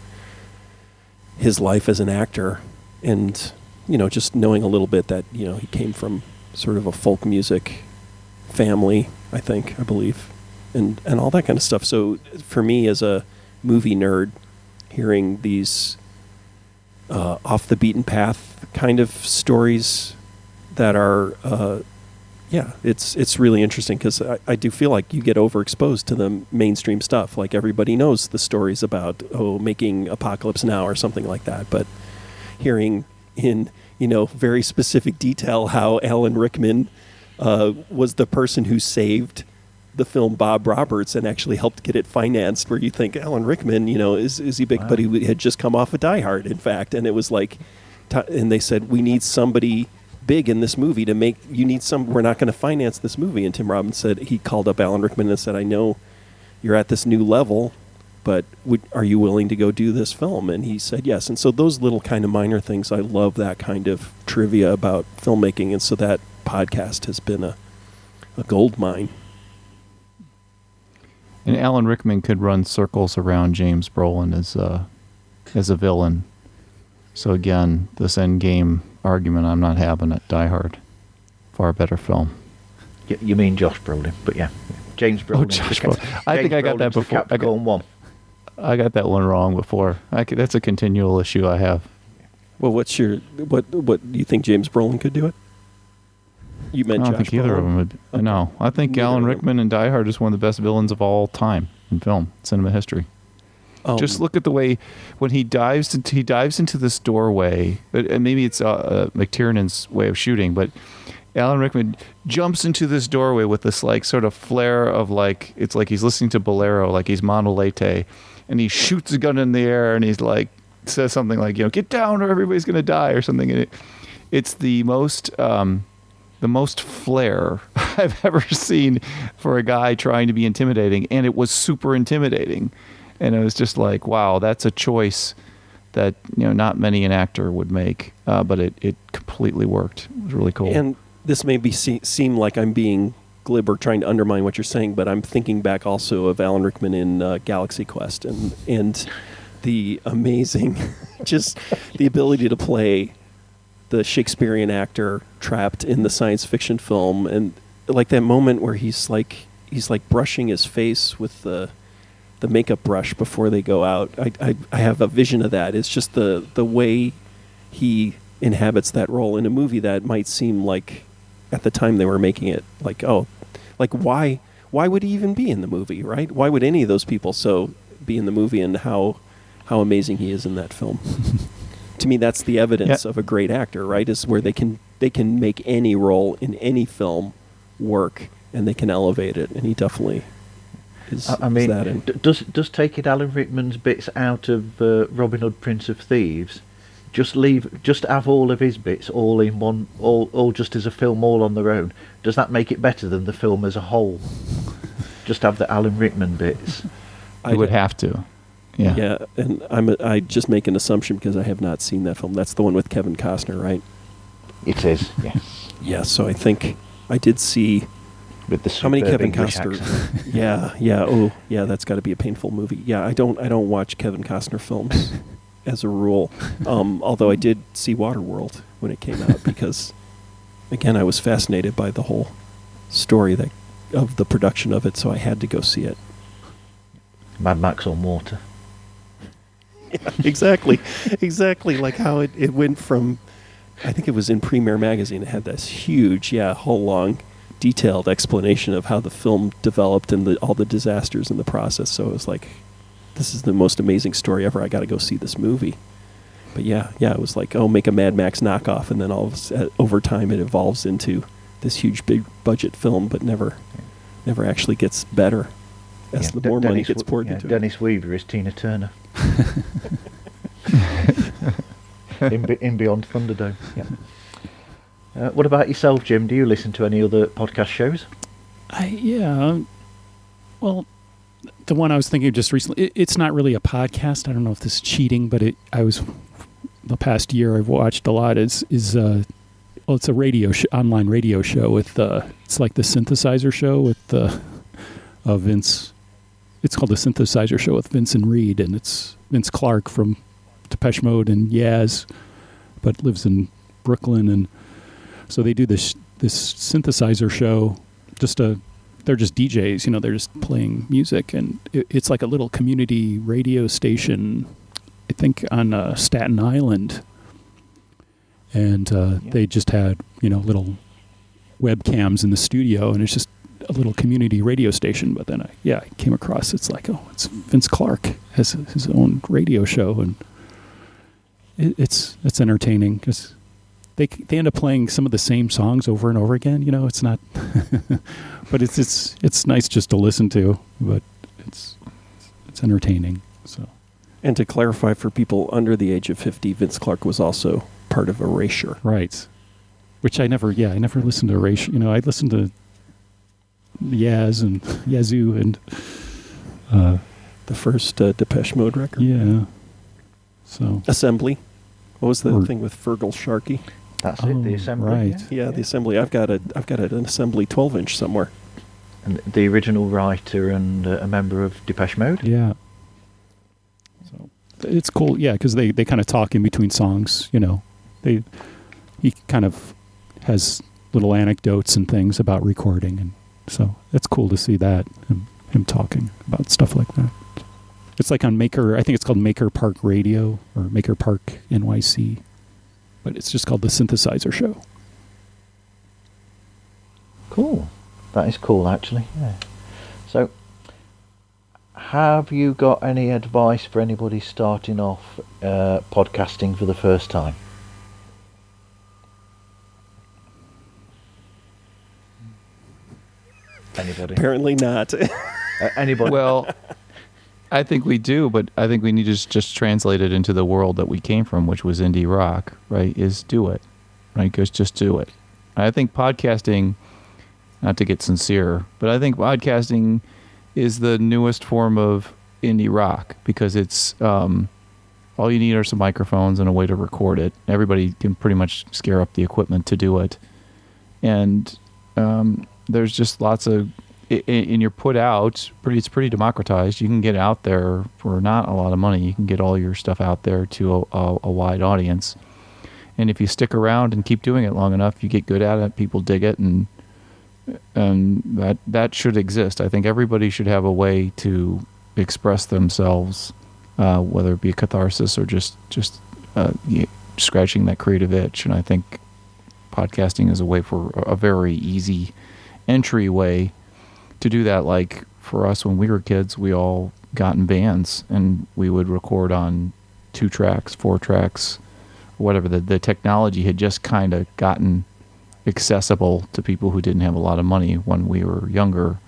his life as an actor, and just knowing a little bit that he came from sort of a folk music family, I believe, and all that kind of stuff. So for me as a movie nerd, hearing these off the beaten path kind of stories that are it's really interesting, because I do feel like you get overexposed to the mainstream stuff. Like everybody knows the stories about making Apocalypse Now or something like that, but hearing in very specific detail how Alan Rickman was the person who saved the film Bob Roberts and actually helped get it financed, where you think Alan Rickman is he big? Wow. But he had just come off of Die Hard, in fact, and it was like, and they said, we need somebody big in this movie to make, we're not going to finance this movie. And Tim Robbins said, he called up Alan Rickman and said, I know you're at this new level, but are you willing to go do this film? And he said yes. And so those little kind of minor things, I love that kind of trivia about filmmaking. And so that podcast has been a gold mine. And Alan Rickman could run circles around James Brolin as a villain. So again, this Endgame argument I'm not having at Die Hard. Far better film. You mean Josh Brolin, but yeah. James Brolin. Oh, Josh Brolin. I think I got that before. I got that one wrong before. That's a continual issue I have. Well, what do you think James Brolin could do it? You meant I don't Josh think either Brolin? of them would. Okay. No, I think Neither Alan of them. Rickman in Die Hard is one of the best villains of all time in cinema history. Just look at the way when he dives into this doorway. And maybe it's McTiernan's way of shooting, but Alan Rickman jumps into this doorway with this sort of flare of it's like he's listening to Bolero, like he's Monolete, and he shoots a gun in the air and he's says something like, get down or everybody's gonna die or something. And it's the most flair I've ever seen for a guy trying to be intimidating, and it was super intimidating. And it was just like, wow, that's a choice that not many an actor would make, but it completely worked. It was really cool. And this may seem like I'm being glib or trying to undermine what you're saying, but I'm thinking back also of Alan Rickman in Galaxy Quest, and the amazing, just the ability to play the Shakespearean actor trapped in the science fiction film, and like that moment where he's like brushing his face with the makeup brush before they go out. I have a vision of that. It's just the way he inhabits that role in a movie that might seem like, at the time they were making it, like, oh, like why would he even be in the movie, right? Why would any of those people be in the movie, and how amazing he is in that film. To me, that's the evidence of a great actor, right? Is where they can make any role in any film work, and they can elevate it, and he definitely is. I mean, is that does taking Alan Rickman's bits out of Robin Hood, Prince of Thieves, just have all of his bits all in one, all just as a film, all on their own? Does that make it better than the film as a whole? Just have the Alan Rickman bits. You would have to. Yeah. Yeah, and I just make an assumption because I have not seen that film. That's the one with Kevin Costner, right? It is, yes. Yeah, so I think I did see. With the how many superb Kevin English Costner? accent. Yeah. Oh, yeah. That's got to be a painful movie. Yeah, I don't watch Kevin Costner films as a rule. Although I did see Waterworld when it came out because, again, I was fascinated by the whole story of the production of it, so I had to go see it. Mad Max on water. Yeah, exactly. Like how it went from, I think it was in Premiere Magazine. It had this huge, whole long, detailed explanation of how the film developed and all the disasters in the process. So it was like, this is the most amazing story ever. I got to go see this movie. But yeah, it was like, oh, make a Mad Max knockoff, and then over time it evolves into this huge, big budget film, but never actually gets better as the more money gets poured into it. Dennis Weaver is Tina Turner. in Beyond Thunderdome. Yeah. What about yourself, Jim? Do you listen to any other podcast shows? Well, the one I was thinking of just recently, it's not really a podcast. I don't know if this is cheating, but the past year I've watched a lot it's a online radio show with it's like the Synthesizer Show with Vince. It's called the Synthesizer Show with Vince and Reed, and it's Vince Clarke from Depeche Mode and Yaz, but lives in Brooklyn, and so they do this synthesizer show. They're just DJs, they're just playing music, and it's like a little community radio station, I think on Staten Island, and they just had little webcams in the studio, and it's just a little community radio station. But then I came across, it's like, oh, it's Vince Clarke has his own radio show, and it's entertaining because they end up playing some of the same songs over and over again. It's not, but it's nice just to listen to. But it's entertaining. So, and to clarify for people under the age of 50, Vince Clarke was also part of Erasure, right? Which I never listened to Erasure. I listened to Yaz and Yazoo and the first Depeche Mode record. Yeah. So Assembly. What was the thing with Fergal Sharkey? That's it. The Assembly. Right. Yeah, the Assembly. I've got an Assembly 12-inch somewhere. And the original writer and a member of Depeche Mode. Yeah. So it's cool. Yeah, because they kind of talk in between songs. He kind of has little anecdotes and things about recording, and so it's cool to see that him talking about stuff like that. It's like on Maker. I think it's called Maker Park Radio or Maker Park NYC, but it's just called the Synthesizer Show. Cool. That is cool, actually. Yeah. So, have you got any advice for anybody starting off podcasting for the first time? Anybody? Apparently not. Anybody? Well, I think we do, but I think we need to just translate it into the world that we came from, which was indie rock, right? Is do it, right? Just do it. I think podcasting, not to get sincere, but I think podcasting is the newest form of indie rock because it's all you need are some microphones and a way to record it. Everybody can pretty much scare up the equipment to do it, and there's just lots of and you're put out. It's pretty democratized. You can get out there for not a lot of money. You can get all your stuff out there to a wide audience. And if you stick around and keep doing it long enough, you get good at it. People dig it, and that should exist. I think everybody should have a way to express themselves, whether it be a catharsis or just scratching that creative itch. And I think podcasting is a way for a very easy entryway to do that. Like for us, when we were kids, we all got in bands and we would record on 2 tracks, 4 tracks, whatever. The technology had just kind of gotten accessible to people who didn't have a lot of money when we were younger.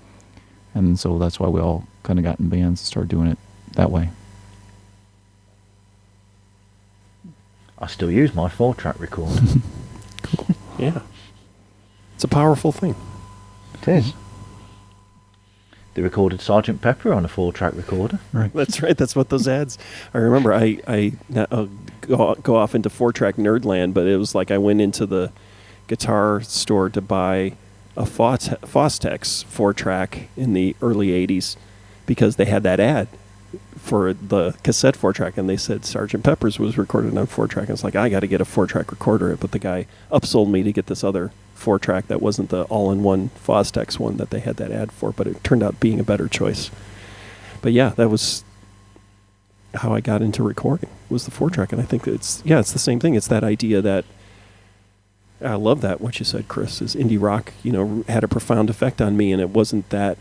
And so that's why we all kind of got in bands and started doing it that way. I still use my 4-track recorder. Yeah. It's a powerful thing. It is. They recorded Sergeant Pepper on a 4-track recorder. Right. That's right. That's what those ads. I remember. I go off into 4-track nerdland, but it was like I went into the guitar store to buy a Fostex 4-track in the early '80s because they had that ad for the cassette 4-track, and they said Sergeant Pepper's was recorded on 4-track. And it's like, I got to get a 4-track recorder, but the guy upsold me to get this other 4-track that wasn't the all-in-one Fostex one that they had that ad for, but it turned out being a better choice. But yeah, that was how I got into recording, was the 4-track. And I think it's the same thing. It's that idea that, I love that, what you said, Chris, is indie rock, had a profound effect on me, and it wasn't that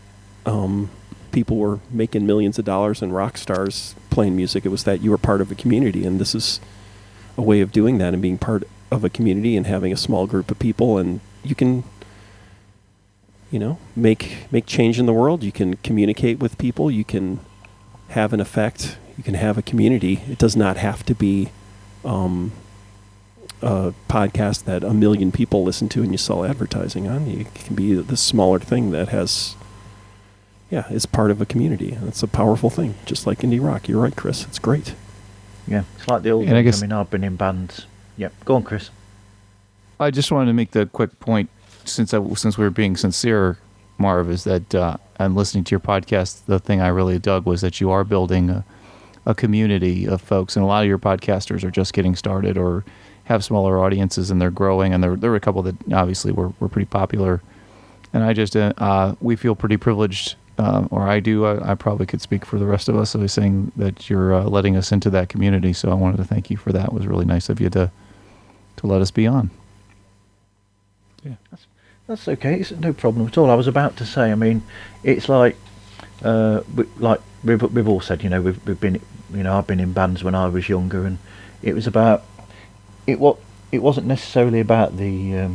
people were making millions of dollars and rock stars playing music. It was that you were part of a community, and this is a way of doing that and being part of a community and having a small group of people, and you can, make change in the world. You can communicate with people. You can have an effect. You can have a community. It does not have to be a podcast that 1 million people listen to and you sell advertising on. It can be the smaller thing that has, is part of a community. And it's a powerful thing, just like indie rock. You're right, Chris. It's great. Yeah, it's like the old And I ones. guess- I've been in bands. Yep, go on, Chris. I just wanted to make the quick point, since we were being sincere, Marv, is that I'm listening to your podcast. The thing I really dug was that you are building a community of folks, and a lot of your podcasters are just getting started or have smaller audiences, and they're growing. And there were a couple that obviously were pretty popular. And I just we feel pretty privileged, or I do. I probably could speak for the rest of us. I was saying that you're letting us into that community. So I wanted to thank you for that. It was really nice of you to let us be on. Yeah. That's okay. It's no problem at all. I was about to say. I mean, it's like we've all said. We've been. I've been in bands when I was younger, and it was about. It wasn't necessarily about the.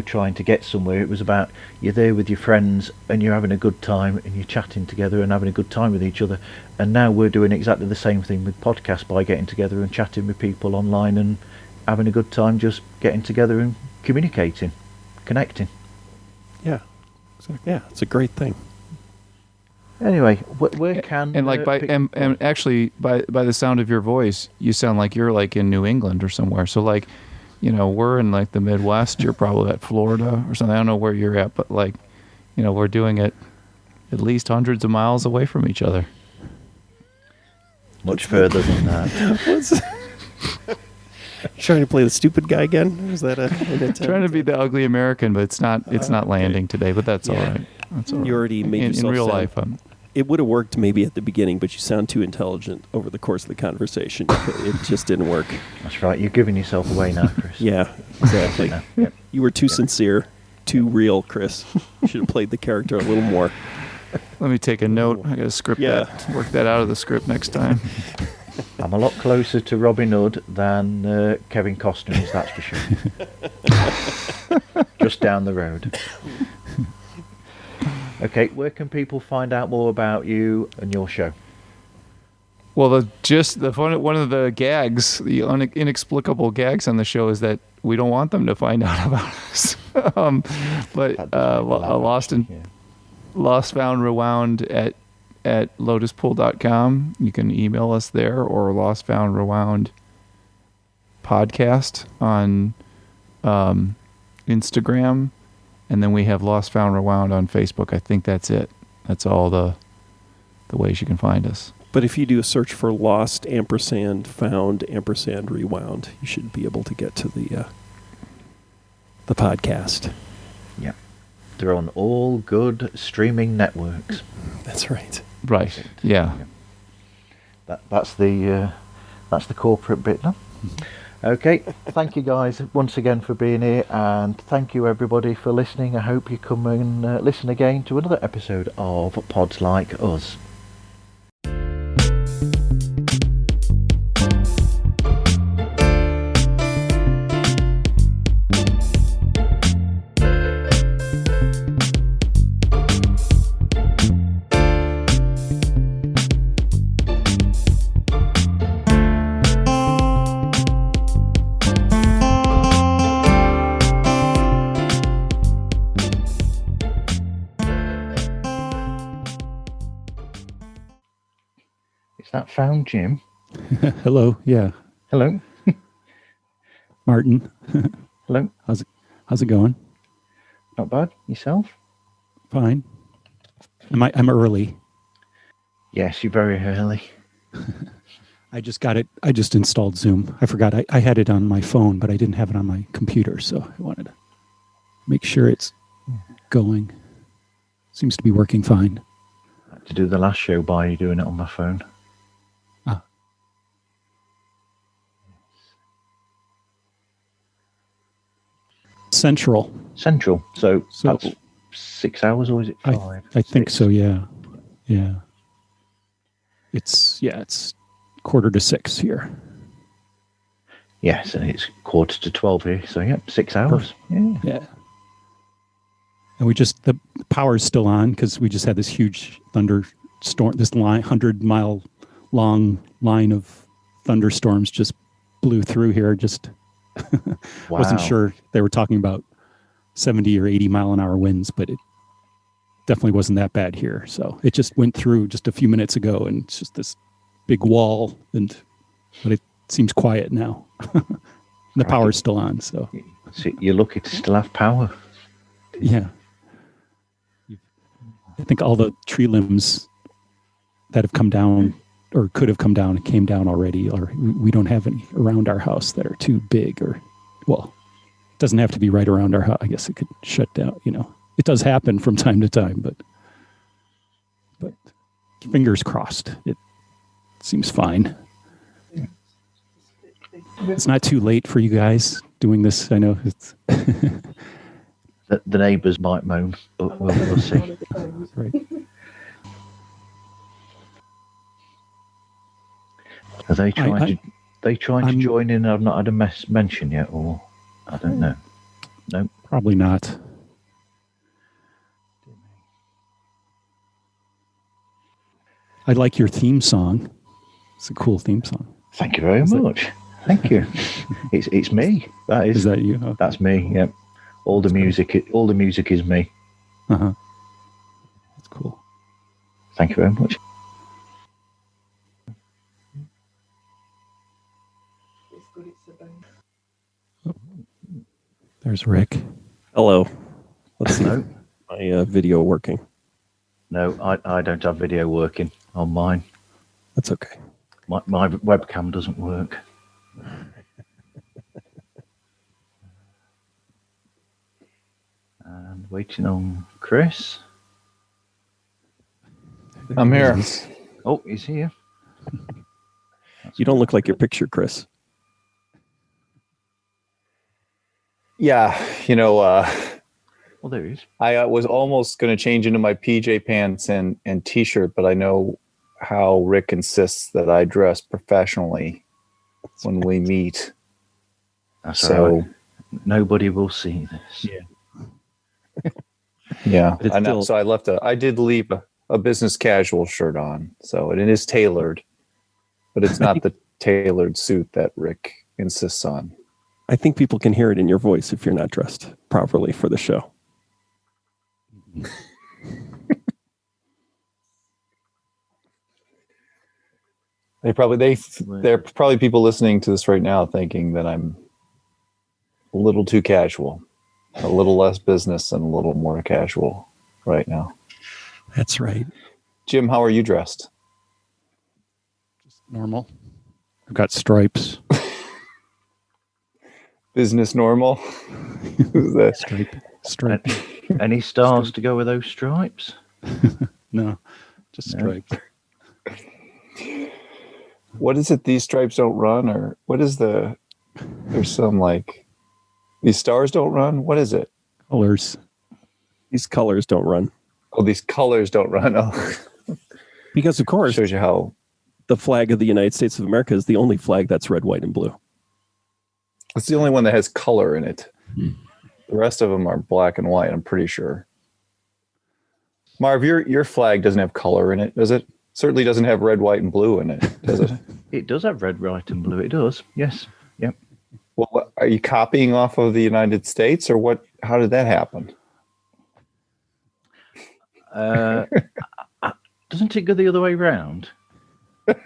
Trying to get somewhere. It was about you're there with your friends and you're having a good time and you're chatting together and having a good time with each other. And now we're doing exactly the same thing with podcasts by getting together and chatting with people online and having a good time, just getting together and communicating, connecting. Yeah, exactly. Yeah, it's a great thing. Anyway, where can And like and actually by the sound of your voice, you sound like you're like in New England or somewhere. So like, we're in like the Midwest. You're probably at Florida or something. I don't know where you're at, but like, we're doing it at least hundreds of miles away from each other. much further than that. Trying to play the stupid guy again? Is that an attempt? Trying to be the ugly American, but it's not landing today. But that's all Yeah. right. That's all right. You already made in yourself real sound- life. It would have worked maybe at the beginning, but you sound too intelligent over the course of the conversation. It just didn't work. That's right. You're giving yourself away now, Chris. Yeah, exactly. No, yep. You were too sincere, too real, Chris. You should have played the character a little more. Let me take a note. I got to script that. Work that out of the script next time. I'm a lot closer to Robin Hood than Kevin Costner is, that's for sure. Just down the road. Okay, where can people find out more about you and your show? Well, one of the gags, the inexplicable gags on the show is that we don't want them to find out about us. Lost Found Rewound at lotuspool.com. You can email us there, or Lost Found Rewound podcast on Instagram. And then we have Lost Found Rewound on Facebook. I think that's it. That's all the ways you can find us. But if you do a search for Lost Found Rewound, you should be able to get to the podcast. Yeah. They're on all good streaming networks. That's right. Right. Yeah. That's the corporate bit now. Okay, thank you guys once again for being here, and thank you everybody for listening. I hope you come and listen again to another episode of Pods Like Us. Is that Found Jim? Hello. Yeah. Hello. Martin. Hello. How's it going? Not bad. Yourself? Fine. I'm early. Yes, you're very early. I just got it. I just installed Zoom. I forgot. I had it on my phone, but I didn't have it on my computer, so I wanted to make sure it's going. Seems to be working fine. I had to do the last show by you doing it on my phone. Ah. Central. So that's 6 hours, or is it 5? I think so. Yeah. Yeah. It's 5:45 here. Yes, and it's 11:45 here. So yeah, 6 hours. Yeah. Yeah. And the power's still on because we just had this huge thunderstorm. This 100-mile long line of thunderstorms just blew through here. Just Wow. wasn't sure they were talking about 70 or 80 mile an hour winds, but it definitely wasn't that bad here. So it just went through just a few minutes ago, and it's just this big wall. But it seems quiet now. The power's still on. So You're lucky to still have power. yeah. I think all the tree limbs that have come down or could have come down came down already, or we don't have any around our house that are too big, or, well, it doesn't have to be right around our house. I guess it could shut down, It does happen from time to time, but fingers crossed. It seems fine. It's not too late for you guys doing this. I know it's The neighbours might moan, but we'll see. right. Are they trying to join in? I've not had a mention yet, or I don't know. No. Probably not. I like your theme song. It's a cool theme song. Thank you very much. Thank you. It's me. Is that you? Oh. That's me. Yep. All the music is me. Uh-huh. That's cool. Thank you very much. There's Rick. Hello. Let's see. No, My video working. no, I don't have video working on mine. That's okay. My webcam doesn't work. And waiting on Chris. I'm here. Oh, he's here. You don't look like your picture, Chris. Yeah, Well, there he is. I was almost going to change into my PJ pants and T-shirt, but I know how Rick insists that I dress professionally when we meet. That's So, all right. Nobody will see this. yeah. But it's I know. still- So I did leave a business casual shirt on. So it is tailored, but it's not the tailored suit that Rick insists on. I think people can hear it in your voice if you're not dressed properly for the show. They're probably people listening to this right now thinking that I'm a little too casual. A little less business and a little more casual right now. That's right. Jim, how are you dressed? Just normal. I've got stripes. Business normal? Who's that? Stripe. Any stars to go with those stripes? No, just stripes. What is it? These stripes don't run, or what is the? There's some like these stars don't run. What is it? Colors. These colors don't run. Oh, these colors don't run. Oh, Because, of course, shows you how. the flag of the United States of America is the only flag that's red, white, and blue. It's the only one that has color in it. The rest of them are black and white. I'm pretty sure. Marv, your flag doesn't have color in it, does it? Certainly doesn't have red, white, and blue in it, does it? It does have red, white, and blue. It does. Yes. Yep. Well, are you copying off of the United States, or what? How did that happen? Doesn't it go the other way round? Going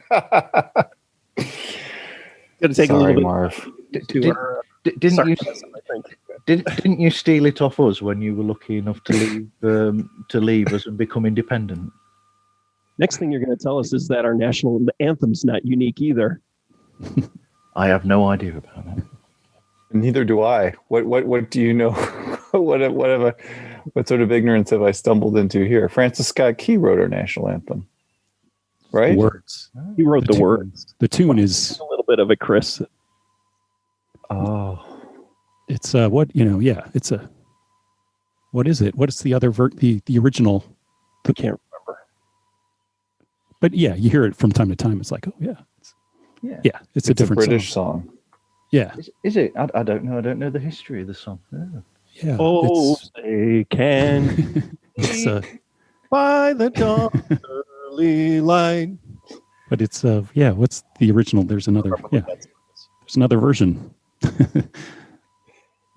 to take a Sorry, little bit Marv. Didn't you? sarcasm, I think. Didn't you steal it off us when you were lucky enough to leave us and become independent? Next thing you're going to tell us is that our national anthem's not unique either. I have no idea about that. Neither do I. What do you know? What sort of ignorance have I stumbled into here? Francis Scott Key wrote our national anthem, right? Words. He wrote the tune- words. The tune is A little bit of it, Chris. Oh, it's what it's a what is it? What is the other the original? I can't remember. But yeah, you hear it from time to time. It's like, oh yeah, it's a different British song. song. Yeah, Is it? I don't know. I don't know the history of the song. Oh. yeah. Oh, it's, they can it's by the dawn early light. but it's What's the original? There's another. Yeah, there's another version.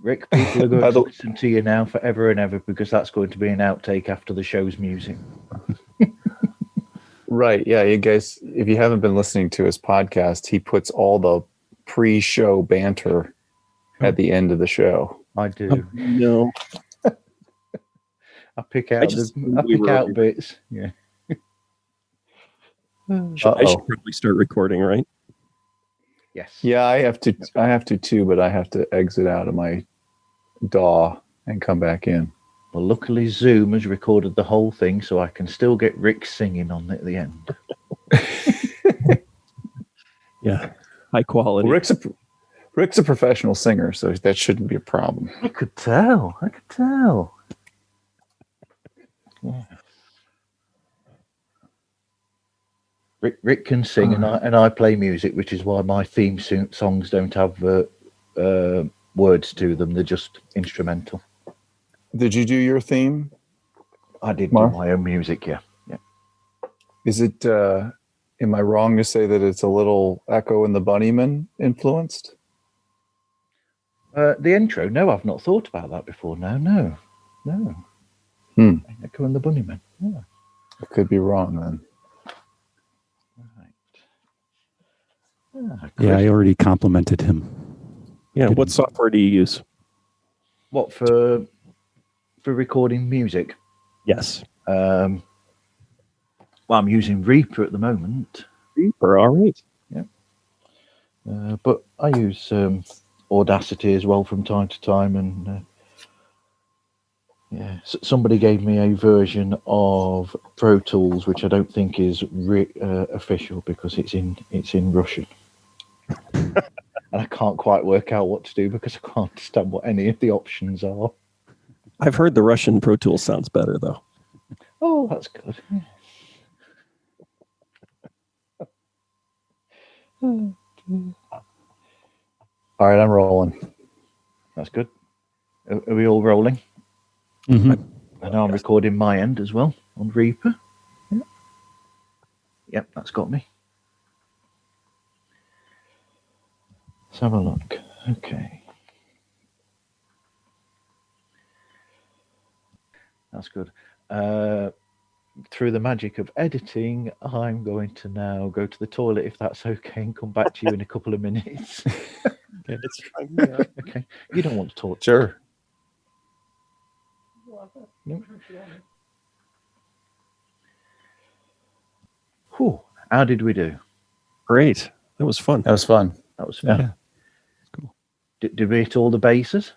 Rick, people are going By to the- listen to you now forever and ever because that's going to be an outtake after the show's music. Right. Yeah. You guys, if you haven't been listening to his podcast, he puts all the pre-show banter at the end of the show. I do. No. I pick out bits. Yeah. I should probably start recording, right? Yes. Yeah, I have to too, but I have to exit out of my DAW and come back in. Well, luckily Zoom has recorded the whole thing, so I can still get Rick singing on it at the end. Yeah. High quality. Well, Rick's a professional singer, so that shouldn't be a problem. I could tell. Yeah. Rick can sing, and I play music, which is why my theme songs don't have words to them. They're just instrumental. Did you do your theme? I did Marv? do my own music, yeah. Is it, am I wrong to say that it's a little Echo and the Bunnymen influenced? The intro, no, I've not thought about that before. No. Echo and the Bunnymen. Yeah. I could be wrong then. Right. Yeah, I already complimented him. Yeah. What software do you use? What for recording music? Yes. Well, I'm using Reaper at the moment. Reaper. All right. But I use Audacity as well from time to time, and somebody gave me a version of Pro Tools which I don't think is official because it's in Russian, and I can't quite work out what to do because I can't understand what any of the options are. I've heard the Russian Pro Tools sounds better, though. Oh, that's good. All right, I'm rolling. That's good. Are we all rolling? Mm-hmm. I know I'm recording my end as well on Reaper. Yep, that's got me. Let's have a look. Okay. That's good. Through the magic of editing, I'm going to now go to the toilet if that's okay and come back to you in a couple of minutes. It's fine. Yeah. Okay. You don't want to talk. Sure. No. Whew. How did we do? Great. That was fun. That was fun. That was fun. Yeah. Cool. Did we hit all the bases?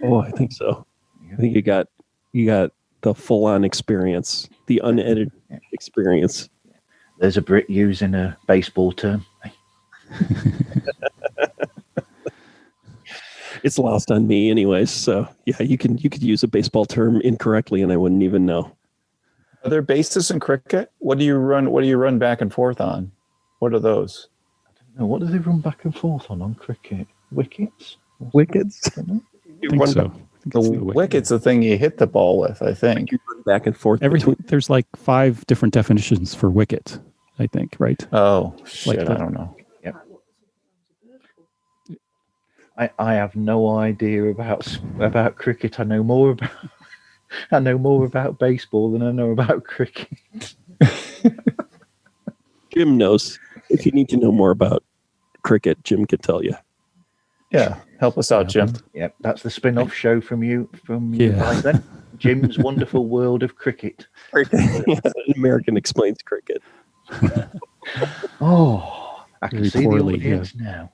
Oh, I think so. I think you got the full on experience, the unedited experience. There's a Brit using a baseball term. It's lost on me anyways. So yeah, you could use a baseball term incorrectly and I wouldn't even know. Are there bases in cricket? What do you run back and forth on? What are those? Now, what do they run back and forth on cricket? Wickets? Wickets? I think so. I think The it's the wicket. wicket's the thing you hit the ball with, I think. You run back and forth. Everything. There's like 5 different definitions for wicket, I think, right? Oh, shit, Like I don't know. I have no idea about cricket. I know more about baseball than I know about cricket. Jim knows. If you need to know more about cricket, Jim can tell you. Yeah, help us out, Jim. Yep, that's the spin-off show from you Yeah. guys then. Jim's Wonderful World of Cricket. American explains cricket. Oh, I can Very see poorly, the audience now.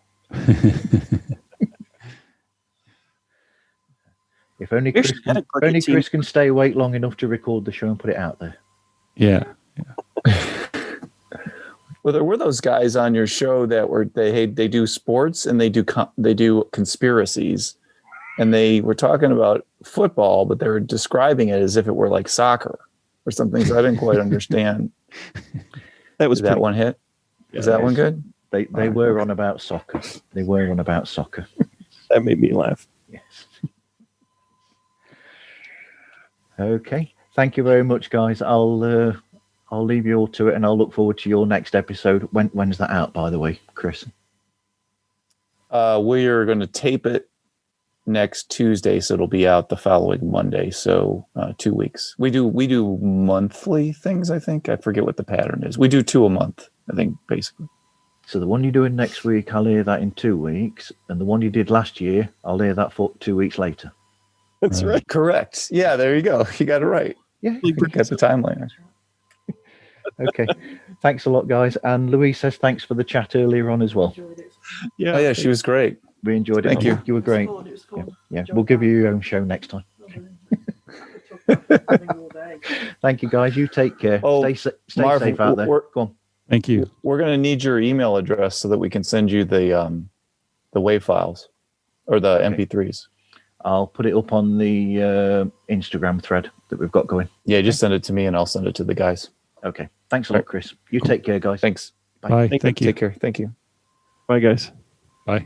If only We Chris, actually had a if cricket only team. Chris can stay awake long enough to record the show and put it out there. Yeah. Well, there were those guys on your show that they do sports and they do conspiracies, and they were talking about football, but they were describing it as if it were like soccer or something. So I didn't quite understand. That was Is that pretty- one hit? Is that one good? They were on about soccer. They were on about soccer. That made me laugh. Yes. Okay. Thank you very much, guys. I'll leave you all to it, and I'll look forward to your next episode. When's that out, by the way, Chris? We are going to tape it next Tuesday, so it'll be out the following Monday. So 2 weeks. We do monthly things. I think I forget what the pattern is. We do 2 a month. I think basically. So the one you're doing next week, I'll hear that in 2 weeks, and the one you did last year, I'll hear that for 2 weeks later. That's right. Correct. Yeah, there you go. You got it right. Yeah. You got the timeline. Okay. Thanks a lot, guys. And Louise says thanks for the chat earlier on as well. Yeah. Oh yeah, she was great. We enjoyed it. Thank you. You were great. Yeah. We'll give you your own show next time. Thank you, guys. You take care. Oh, Stay Marv, safe out there. Go on. Thank you. We're going to need your email address so that we can send you the WAV files or the MP3s. I'll put it up on the Instagram thread that we've got going. Yeah, just send it to me and I'll send it to the guys. Okay. Thanks a lot, Chris. You take care, guys. Thanks. Bye. Thank Thank you. Take care. Thank you. Bye, guys. Bye.